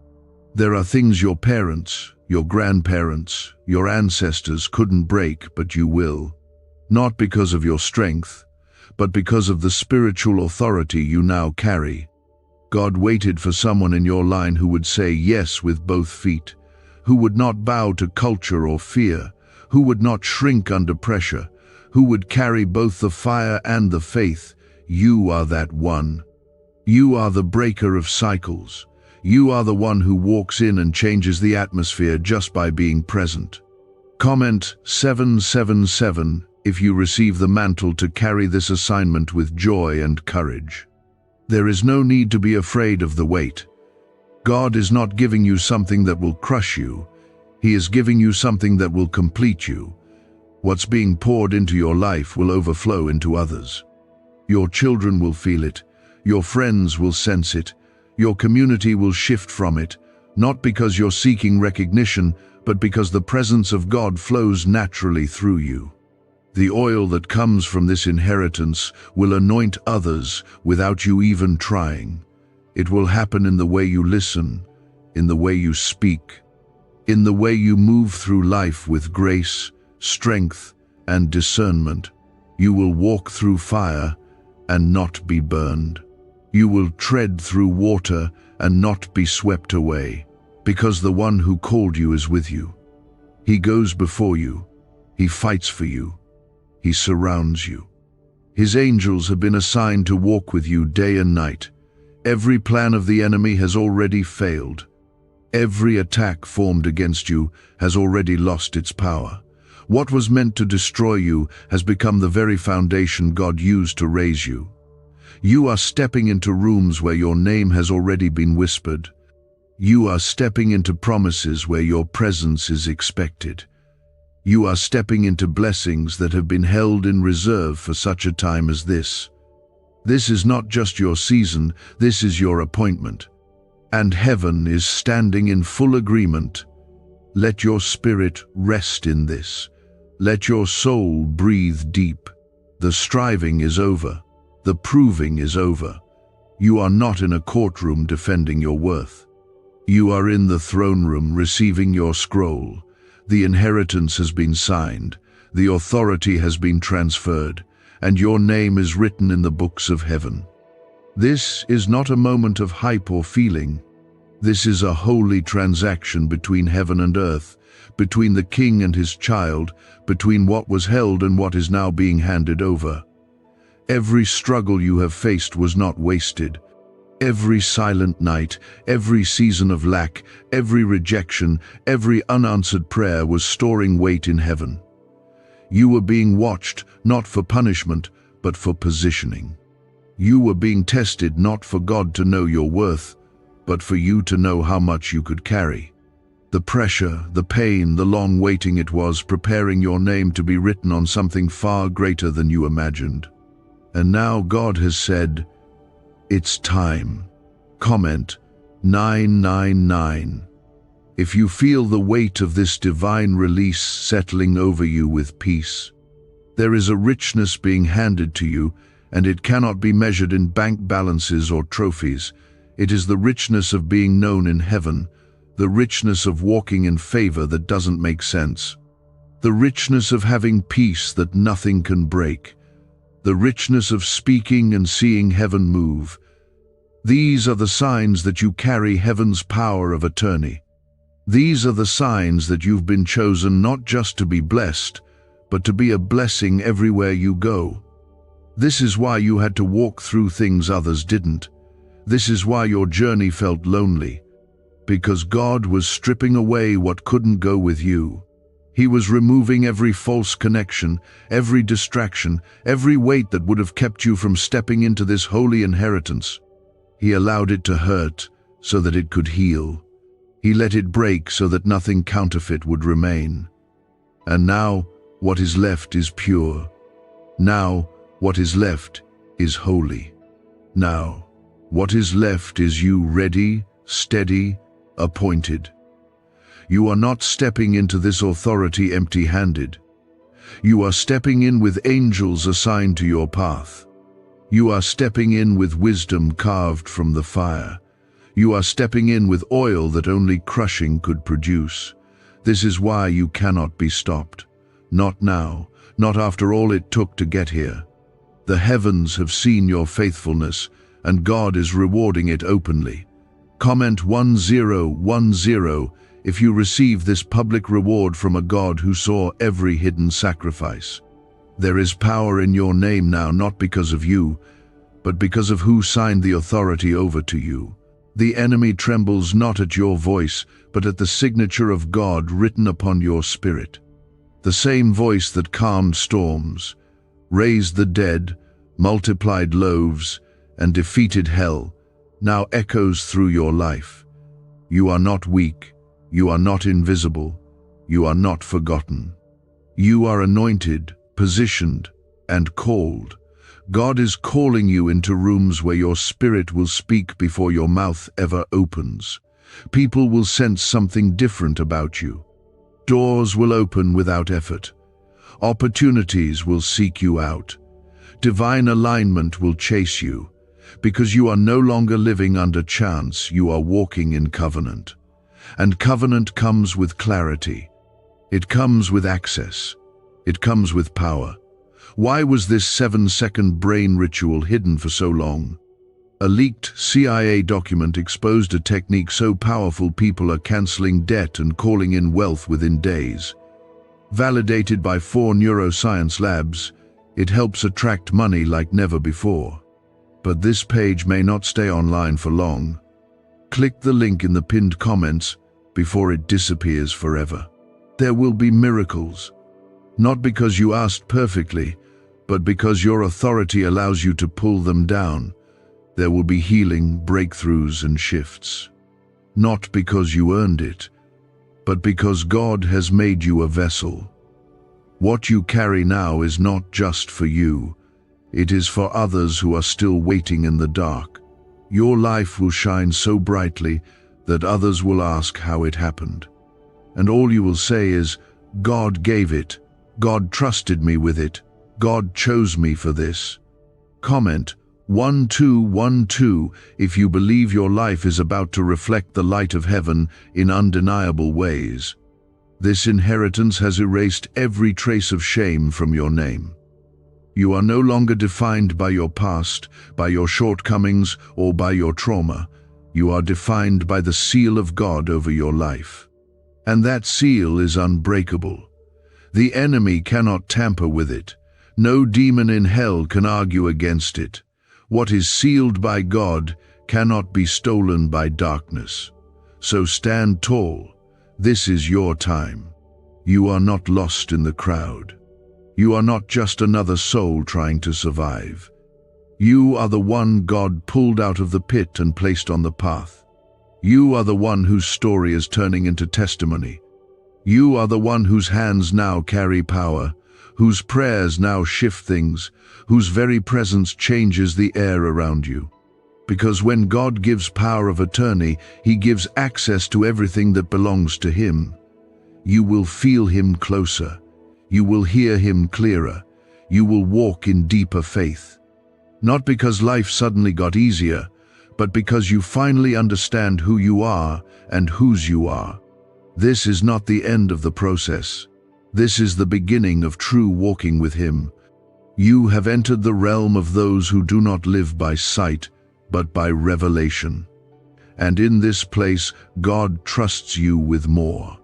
There are things your parents, your grandparents, your ancestors couldn't break, but you will. Not because of your strength, but because of the spiritual authority you now carry. God waited for someone in your line who would say yes with both feet, who would not bow to culture or fear, who would not shrink under pressure, who would carry both the fire and the faith. You are that one. You are the breaker of cycles. You are the one who walks in and changes the atmosphere just by being present. Comment 777 if you receive the mantle to carry this assignment with joy and courage. There is no need to be afraid of the weight. God is not giving you something that will crush you. He is giving you something that will complete you. What's being poured into your life will overflow into others. Your children will feel it. Your friends will sense it. Your community will shift from it, not because you're seeking recognition, but because the presence of God flows naturally through you. The oil that comes from this inheritance will anoint others without you even trying. It will happen in the way you listen, in the way you speak, in the way you move through life with grace, strength, and discernment. You will walk through fire and not be burned. You will tread through water and not be swept away, because the one who called you is with you. He goes before you. He fights for you. He surrounds you. His angels have been assigned to walk with you day and night. Every plan of the enemy has already failed. Every attack formed against you has already lost its power. What was meant to destroy you has become the very foundation God used to raise you. You are stepping into rooms where your name has already been whispered. You are stepping into promises where your presence is expected. You are stepping into blessings that have been held in reserve for such a time as this. This is not just your season, this is your appointment. And heaven is standing in full agreement. Let your spirit rest in this. Let your soul breathe deep. The striving is over. The proving is over. You are not in a courtroom defending your worth. You are in the throne room receiving your scroll. The inheritance has been signed. The authority has been transferred, and your name is written in the books of heaven. This is not a moment of hype or feeling. This is a holy transaction between heaven and earth, between the king and his child, between what was held and what is now being handed over. Every struggle you have faced was not wasted. Every silent night, every season of lack, every rejection, every unanswered prayer was storing weight in heaven. You were being watched, not for punishment, but for positioning. You were being tested not for God to know your worth, but for you to know how much you could carry. The pressure, the pain, the long waiting, it was preparing your name to be written on something far greater than you imagined. And now God has said, it's time. Comment 999. If you feel the weight of this divine release settling over you with peace, there is a richness being handed to you, and it cannot be measured in bank balances or trophies. It is the richness of being known in heaven, the richness of walking in favor that doesn't make sense, the richness of having peace that nothing can break, the richness of speaking and seeing heaven move. These are the signs that you carry heaven's power of attorney. These are the signs that you've been chosen not just to be blessed, but to be a blessing everywhere you go. This is why you had to walk through things others didn't. This is why your journey felt lonely. Because God was stripping away what couldn't go with you. He was removing every false connection, every distraction, every weight that would have kept you from stepping into this holy inheritance. He allowed it to hurt so that it could heal. He let it break so that nothing counterfeit would remain. And now, what is left is pure. Now, what is left is holy. Now, what is left is you ready, steady, appointed. You are not stepping into this authority empty-handed. You are stepping in with angels assigned to your path. You are stepping in with wisdom carved from the fire. You are stepping in with oil that only crushing could produce. This is why you cannot be stopped. Not now, not after all it took to get here. The heavens have seen your faithfulness, and God is rewarding it openly. Comment 1010 if you receive this public reward from a God who saw every hidden sacrifice. There is power in your name now, not because of you, but because of who signed the authority over to you. The enemy trembles not at your voice, but at the signature of God written upon your spirit. The same voice that calmed storms, raised the dead, multiplied loaves, and defeated hell, now echoes through your life. You are not weak, you are not invisible, you are not forgotten. You are anointed, positioned, and called. God is calling you into rooms where your spirit will speak before your mouth ever opens. People will sense something different about you. Doors will open without effort. Opportunities will seek you out. Divine alignment will chase you, because you are no longer living under chance, you are walking in covenant. And covenant comes with clarity. It comes with access. It comes with power. Why was this 7-second brain ritual hidden for so long? A leaked CIA document exposed a technique so powerful people are canceling debt and calling in wealth within days. Validated by 4 neuroscience labs, it helps attract money like never before. But this page may not stay online for long. Click the link in the pinned comments before it disappears forever. There will be miracles, not because you asked perfectly, but because your authority allows you to pull them down. There will be healing, breakthroughs, and shifts. Not because you earned it, but because God has made you a vessel. What you carry now is not just for you. It is for others who are still waiting in the dark. Your life will shine so brightly that others will ask how it happened. And all you will say is, God gave it. God trusted me with it. God chose me for this. Comment 1212 if you believe your life is about to reflect the light of heaven in undeniable ways. This inheritance has erased every trace of shame from your name. You are no longer defined by your past, by your shortcomings, or by your trauma. You are defined by the seal of God over your life. And that seal is unbreakable. The enemy cannot tamper with it. No demon in hell can argue against it. What is sealed by God cannot be stolen by darkness. So stand tall. This is your time. You are not lost in the crowd. You are not just another soul trying to survive. You are the one God pulled out of the pit and placed on the path. You are the one whose story is turning into testimony. You are the one whose hands now carry power, whose prayers now shift things, whose very presence changes the air around you. Because when God gives power of attorney, He gives access to everything that belongs to Him. You will feel Him closer. You will hear Him clearer. You will walk in deeper faith. Not because life suddenly got easier, but because you finally understand who you are and whose you are. This is not the end of the process. This is the beginning of true walking with Him. You have entered the realm of those who do not live by sight, but by revelation. And in this place, God trusts you with more.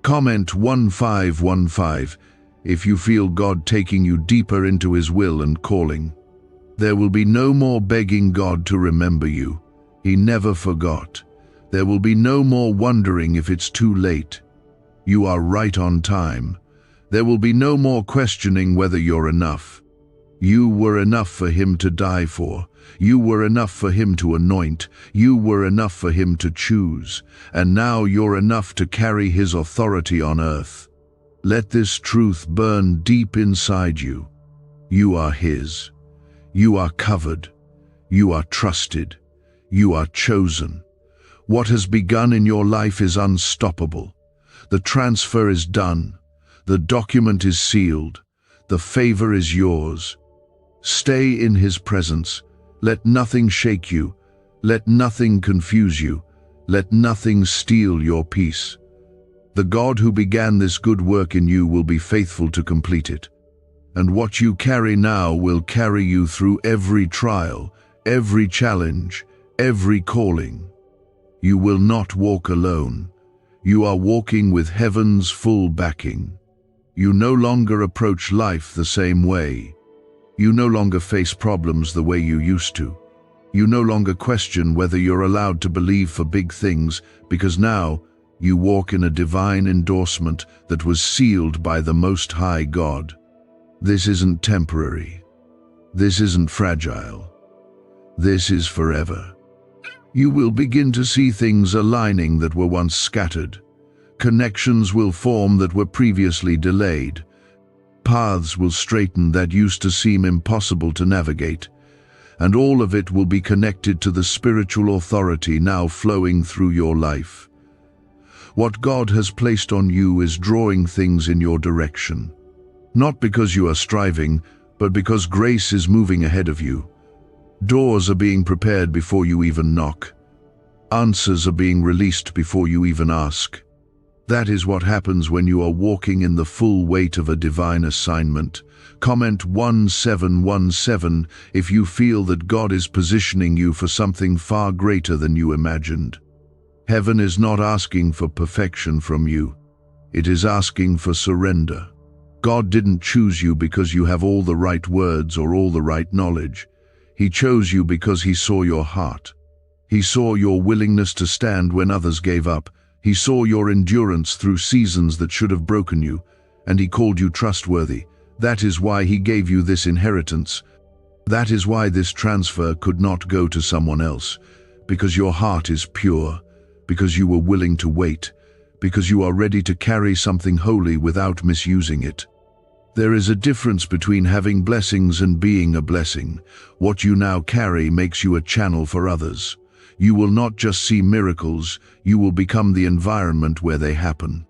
Comment 1515 if you feel God taking you deeper into His will and calling. There will be no more begging God to remember you. He never forgot. There will be no more wondering if it's too late. You are right on time. There will be no more questioning whether you're enough. You were enough for Him to die for. You were enough for Him to anoint. You were enough for Him to choose. And now you're enough to carry His authority on earth. Let this truth burn deep inside you. You are His. You are covered. You are trusted. You are chosen. What has begun in your life is unstoppable. The transfer is done. The document is sealed. The favor is yours. Stay in His presence. Let nothing shake you. Let nothing confuse you. Let nothing steal your peace. The God who began this good work in you will be faithful to complete it. And what you carry now will carry you through every trial, every challenge, every calling. You will not walk alone. You are walking with heaven's full backing. You no longer approach life the same way. You no longer face problems the way you used to. You no longer question whether you're allowed to believe for big things, because now You walk in a divine endorsement that was sealed by the Most High God. This isn't temporary. This isn't fragile. This is forever. You will begin to see things aligning that were once scattered. Connections will form that were previously delayed. Paths will straighten that used to seem impossible to navigate. And all of it will be connected to the spiritual authority now flowing through your life. What God has placed on you is drawing things in your direction. Not because you are striving, but because grace is moving ahead of you. Doors are being prepared before you even knock. Answers are being released before you even ask. That is what happens when you are walking in the full weight of a divine assignment. Comment 1717 if you feel that God is positioning you for something far greater than you imagined. Heaven is not asking for perfection from you. It is asking for surrender. God didn't choose you because you have all the right words or all the right knowledge. He chose you because He saw your heart. He saw your willingness to stand when others gave up. He saw your endurance through seasons that should have broken you, and He called you trustworthy. That is why He gave you this inheritance. That is why this transfer could not go to someone else, because your heart is pure, because you were willing to wait, because you are ready to carry something holy without misusing it. There is a difference between having blessings and being a blessing. What you now carry makes you a channel for others. You will not just see miracles, you will become the environment where they happen.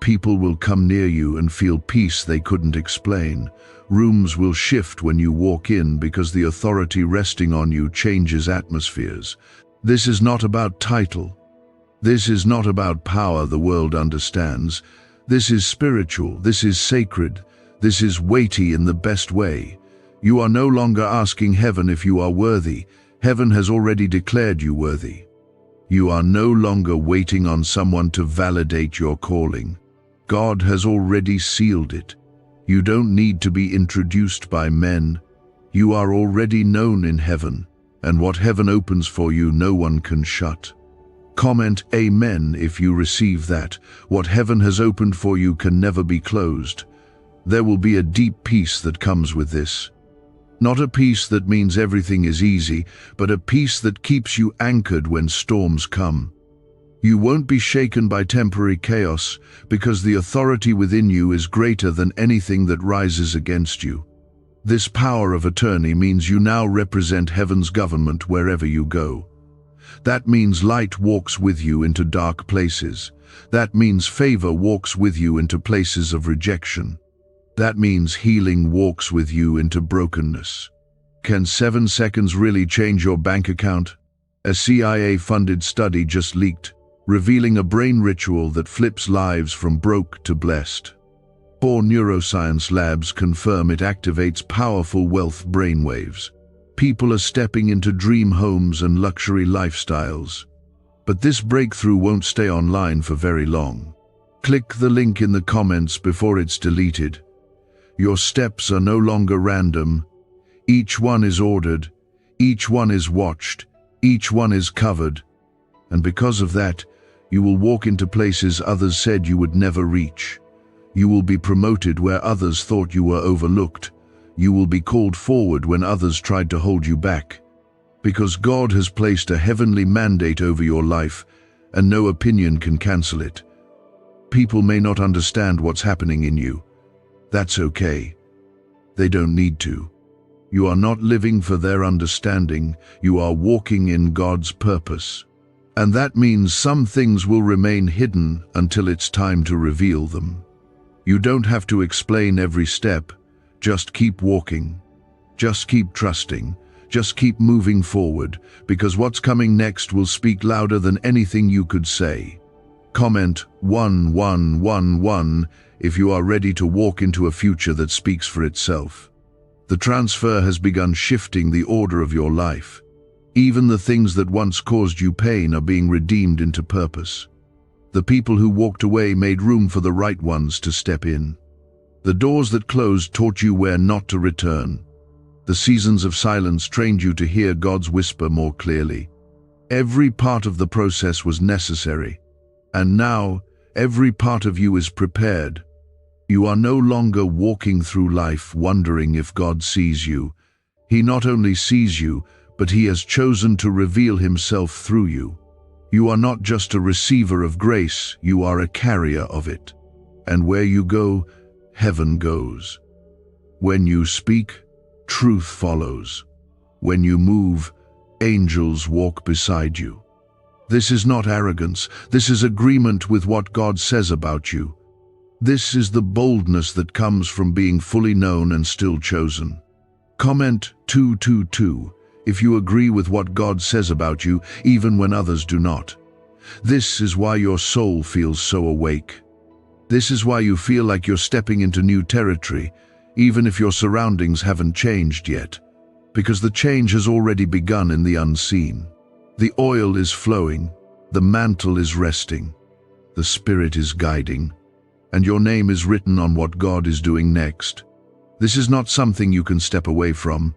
People will come near you and feel peace they couldn't explain. Rooms will shift when you walk in because the authority resting on you changes atmospheres. This is not about title. This is not about power the world understands. This is spiritual, this is sacred, this is weighty in the best way. You are no longer asking heaven if you are worthy. Heaven has already declared you worthy. You are no longer waiting on someone to validate your calling. God has already sealed it. You don't need to be introduced by men. You are already known in heaven, and what heaven opens for you, no one can shut. Comment Amen if you receive that. What heaven has opened for you can never be closed. There will be a deep peace that comes with this. Not a peace that means everything is easy, but a peace that keeps you anchored when storms come. You won't be shaken by temporary chaos because the authority within you is greater than anything that rises against you. This power of attorney means you now represent heaven's government wherever you go. That means light walks with you into dark places. That means favor walks with you into places of rejection. That means healing walks with you into brokenness. Can 7 seconds really change your bank account? A CIA-funded study just leaked, revealing a brain ritual that flips lives from broke to blessed. 4 neuroscience labs confirm it activates powerful wealth brainwaves. People are stepping into dream homes and luxury lifestyles. But this breakthrough won't stay online for very long. Click the link in the comments before it's deleted. Your steps are no longer random. Each one is ordered. Each one is watched. Each one is covered. And because of that, you will walk into places others said you would never reach. You will be promoted where others thought you were overlooked. You will be called forward when others tried to hold you back. Because God has placed a heavenly mandate over your life, and no opinion can cancel it. People may not understand what's happening in you. That's okay. They don't need to. You are not living for their understanding. You are walking in God's purpose. And that means some things will remain hidden until it's time to reveal them. You don't have to explain every step. Just keep walking. Just keep trusting. Just keep moving forward, because what's coming next will speak louder than anything you could say. Comment 1111 if you are ready to walk into a future that speaks for itself. The transfer has begun shifting the order of your life. Even the things that once caused you pain are being redeemed into purpose. The people who walked away made room for the right ones to step in. The doors that closed taught you where not to return. The seasons of silence trained you to hear God's whisper more clearly. Every part of the process was necessary. And now, every part of you is prepared. You are no longer walking through life wondering if God sees you. He not only sees you, but He has chosen to reveal Himself through you. You are not just a receiver of grace, you are a carrier of it. And where you go, heaven goes. When you speak, truth follows. When you move, angels walk beside you. This is not arrogance, this is agreement with what God says about you. This is the boldness that comes from being fully known and still chosen. Comment 222 if you agree with what God says about you, even when others do not. This is why your soul feels so awake. This is why you feel like you're stepping into new territory, even if your surroundings haven't changed yet. Because the change has already begun in the unseen. The oil is flowing, the mantle is resting, the Spirit is guiding, and your name is written on what God is doing next. This is not something you can step away from.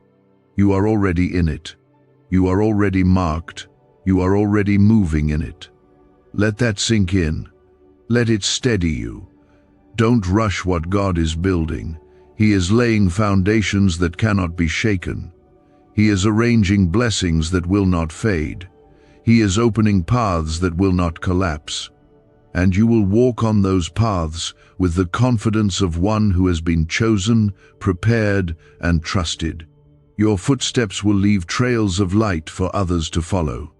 You are already in it. You are already marked. You are already moving in it. Let that sink in. Let it steady you. Don't rush what God is building. He is laying foundations that cannot be shaken. He is arranging blessings that will not fade. He is opening paths that will not collapse. And you will walk on those paths with the confidence of one who has been chosen, prepared, and trusted. Your footsteps will leave trails of light for others to follow.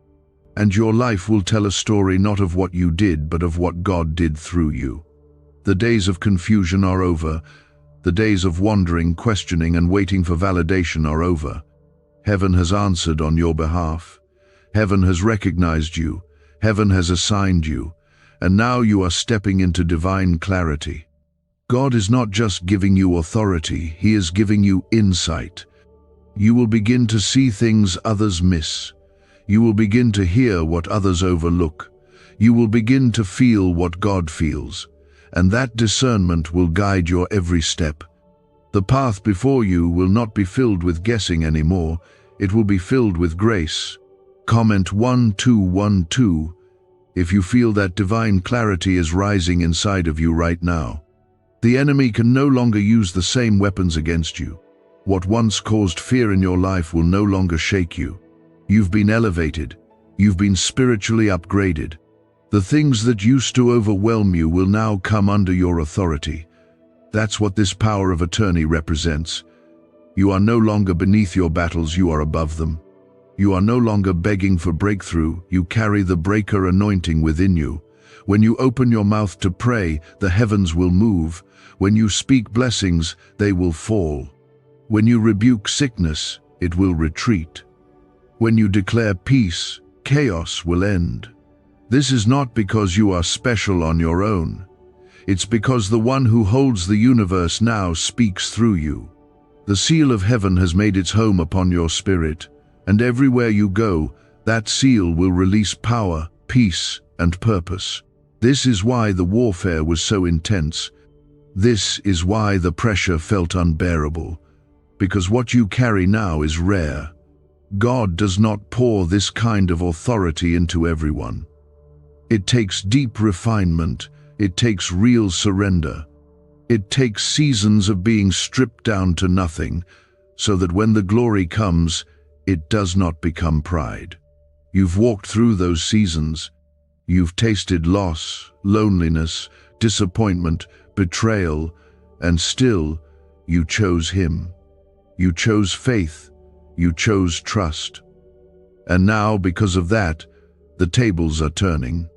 And your life will tell a story not of what you did, but of what God did through you. The days of confusion are over. The days of wandering, questioning, and waiting for validation are over. Heaven has answered on your behalf. Heaven has recognized you. Heaven has assigned you. And now you are stepping into divine clarity. God is not just giving you authority, He is giving you insight. You will begin to see things others miss. You will begin to hear what others overlook. You will begin to feel what God feels. And that discernment will guide your every step. The path before you will not be filled with guessing anymore. It will be filled with grace. Comment 1212 if you feel that divine clarity is rising inside of you right now. The enemy can no longer use the same weapons against you. What once caused fear in your life will no longer shake you. You've been elevated. You've been spiritually upgraded. The things that used to overwhelm you will now come under your authority. That's what this power of attorney represents. You are no longer beneath your battles, you are above them. You are no longer begging for breakthrough, you carry the breaker anointing within you. When you open your mouth to pray, the heavens will move. When you speak blessings, they will fall. When you rebuke sickness, it will retreat. When you declare peace, chaos will end. This is not because you are special on your own. It's because the one who holds the universe now speaks through you. The seal of heaven has made its home upon your spirit, and everywhere you go, that seal will release power, peace, and purpose. This is why the warfare was so intense. This is why the pressure felt unbearable. Because what you carry now is rare. God does not pour this kind of authority into everyone. It takes deep refinement. It takes real surrender. It takes seasons of being stripped down to nothing, so that when the glory comes, it does not become pride. You've walked through those seasons. You've tasted loss, loneliness, disappointment, betrayal, and still, you chose Him. You chose faith. You chose trust. And now, because of that, the tables are turning.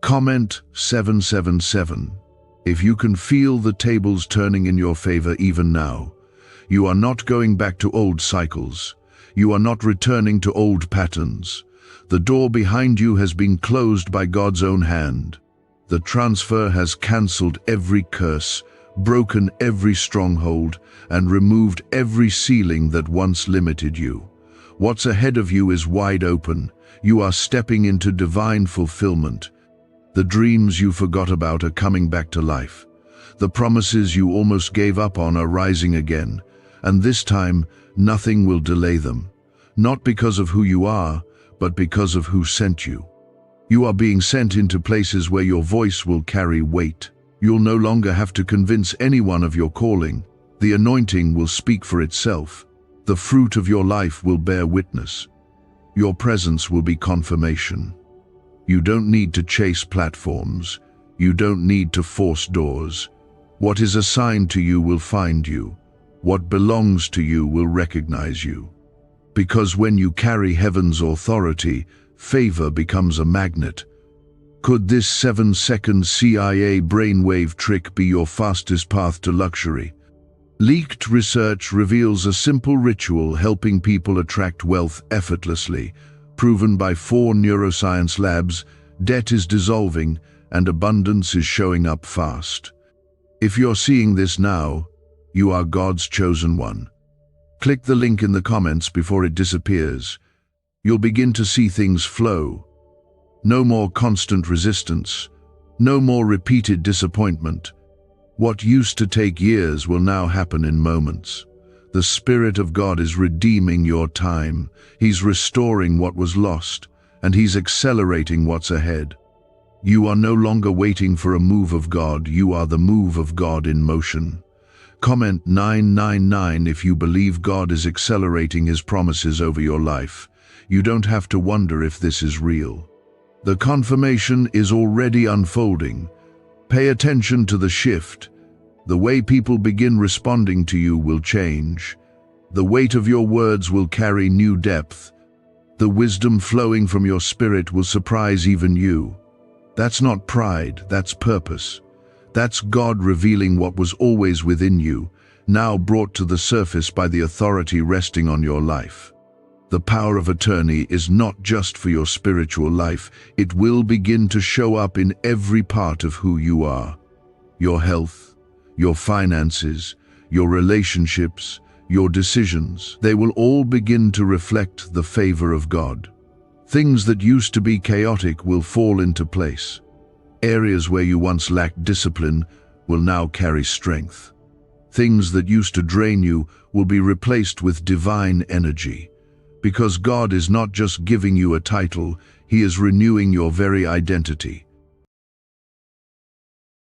Comment 777 if you can feel the tables turning in your favor even now. You are not going back to old cycles. You are not returning to old patterns. The door behind you has been closed by God's own hand. The transfer has cancelled every curse, broken every stronghold, and removed every ceiling that once limited you. What's ahead of you is wide open. You are stepping into divine fulfillment. The dreams you forgot about are coming back to life. The promises you almost gave up on are rising again, and this time, nothing will delay them. Not because of who you are, but because of who sent you. You are being sent into places where your voice will carry weight. You'll no longer have to convince anyone of your calling. The anointing will speak for itself. The fruit of your life will bear witness. Your presence will be confirmation. You don't need to chase platforms. You don't need to force doors. What is assigned to you will find you. What belongs to you will recognize you. Because when you carry heaven's authority, favor becomes a magnet. Could this 7-second CIA brainwave trick be your fastest path to luxury? Leaked research reveals a simple ritual helping people attract wealth effortlessly. Proven by 4 neuroscience labs, debt is dissolving and abundance is showing up fast. If you're seeing this now, you are God's chosen one. Click the link in the comments before it disappears. You'll begin to see things flow. No more constant resistance. No more repeated disappointment. What used to take years will now happen in moments. The Spirit of God is redeeming your time. He's restoring what was lost, and He's accelerating what's ahead. You are no longer waiting for a move of God. You are the move of God in motion. Comment 999 if you believe God is accelerating His promises over your life. You don't have to wonder if this is real. The confirmation is already unfolding. Pay attention to the shift. The way people begin responding to you will change. The weight of your words will carry new depth. The wisdom flowing from your spirit will surprise even you. That's not pride, that's purpose. That's God revealing what was always within you, now brought to the surface by the authority resting on your life. The power of attorney is not just for your spiritual life. It will begin to show up in every part of who you are. Your health, your finances, your relationships, your decisions, they will all begin to reflect the favor of God. Things that used to be chaotic will fall into place. Areas where you once lacked discipline will now carry strength. Things that used to drain you will be replaced with divine energy. Because God is not just giving you a title, He is renewing your very identity.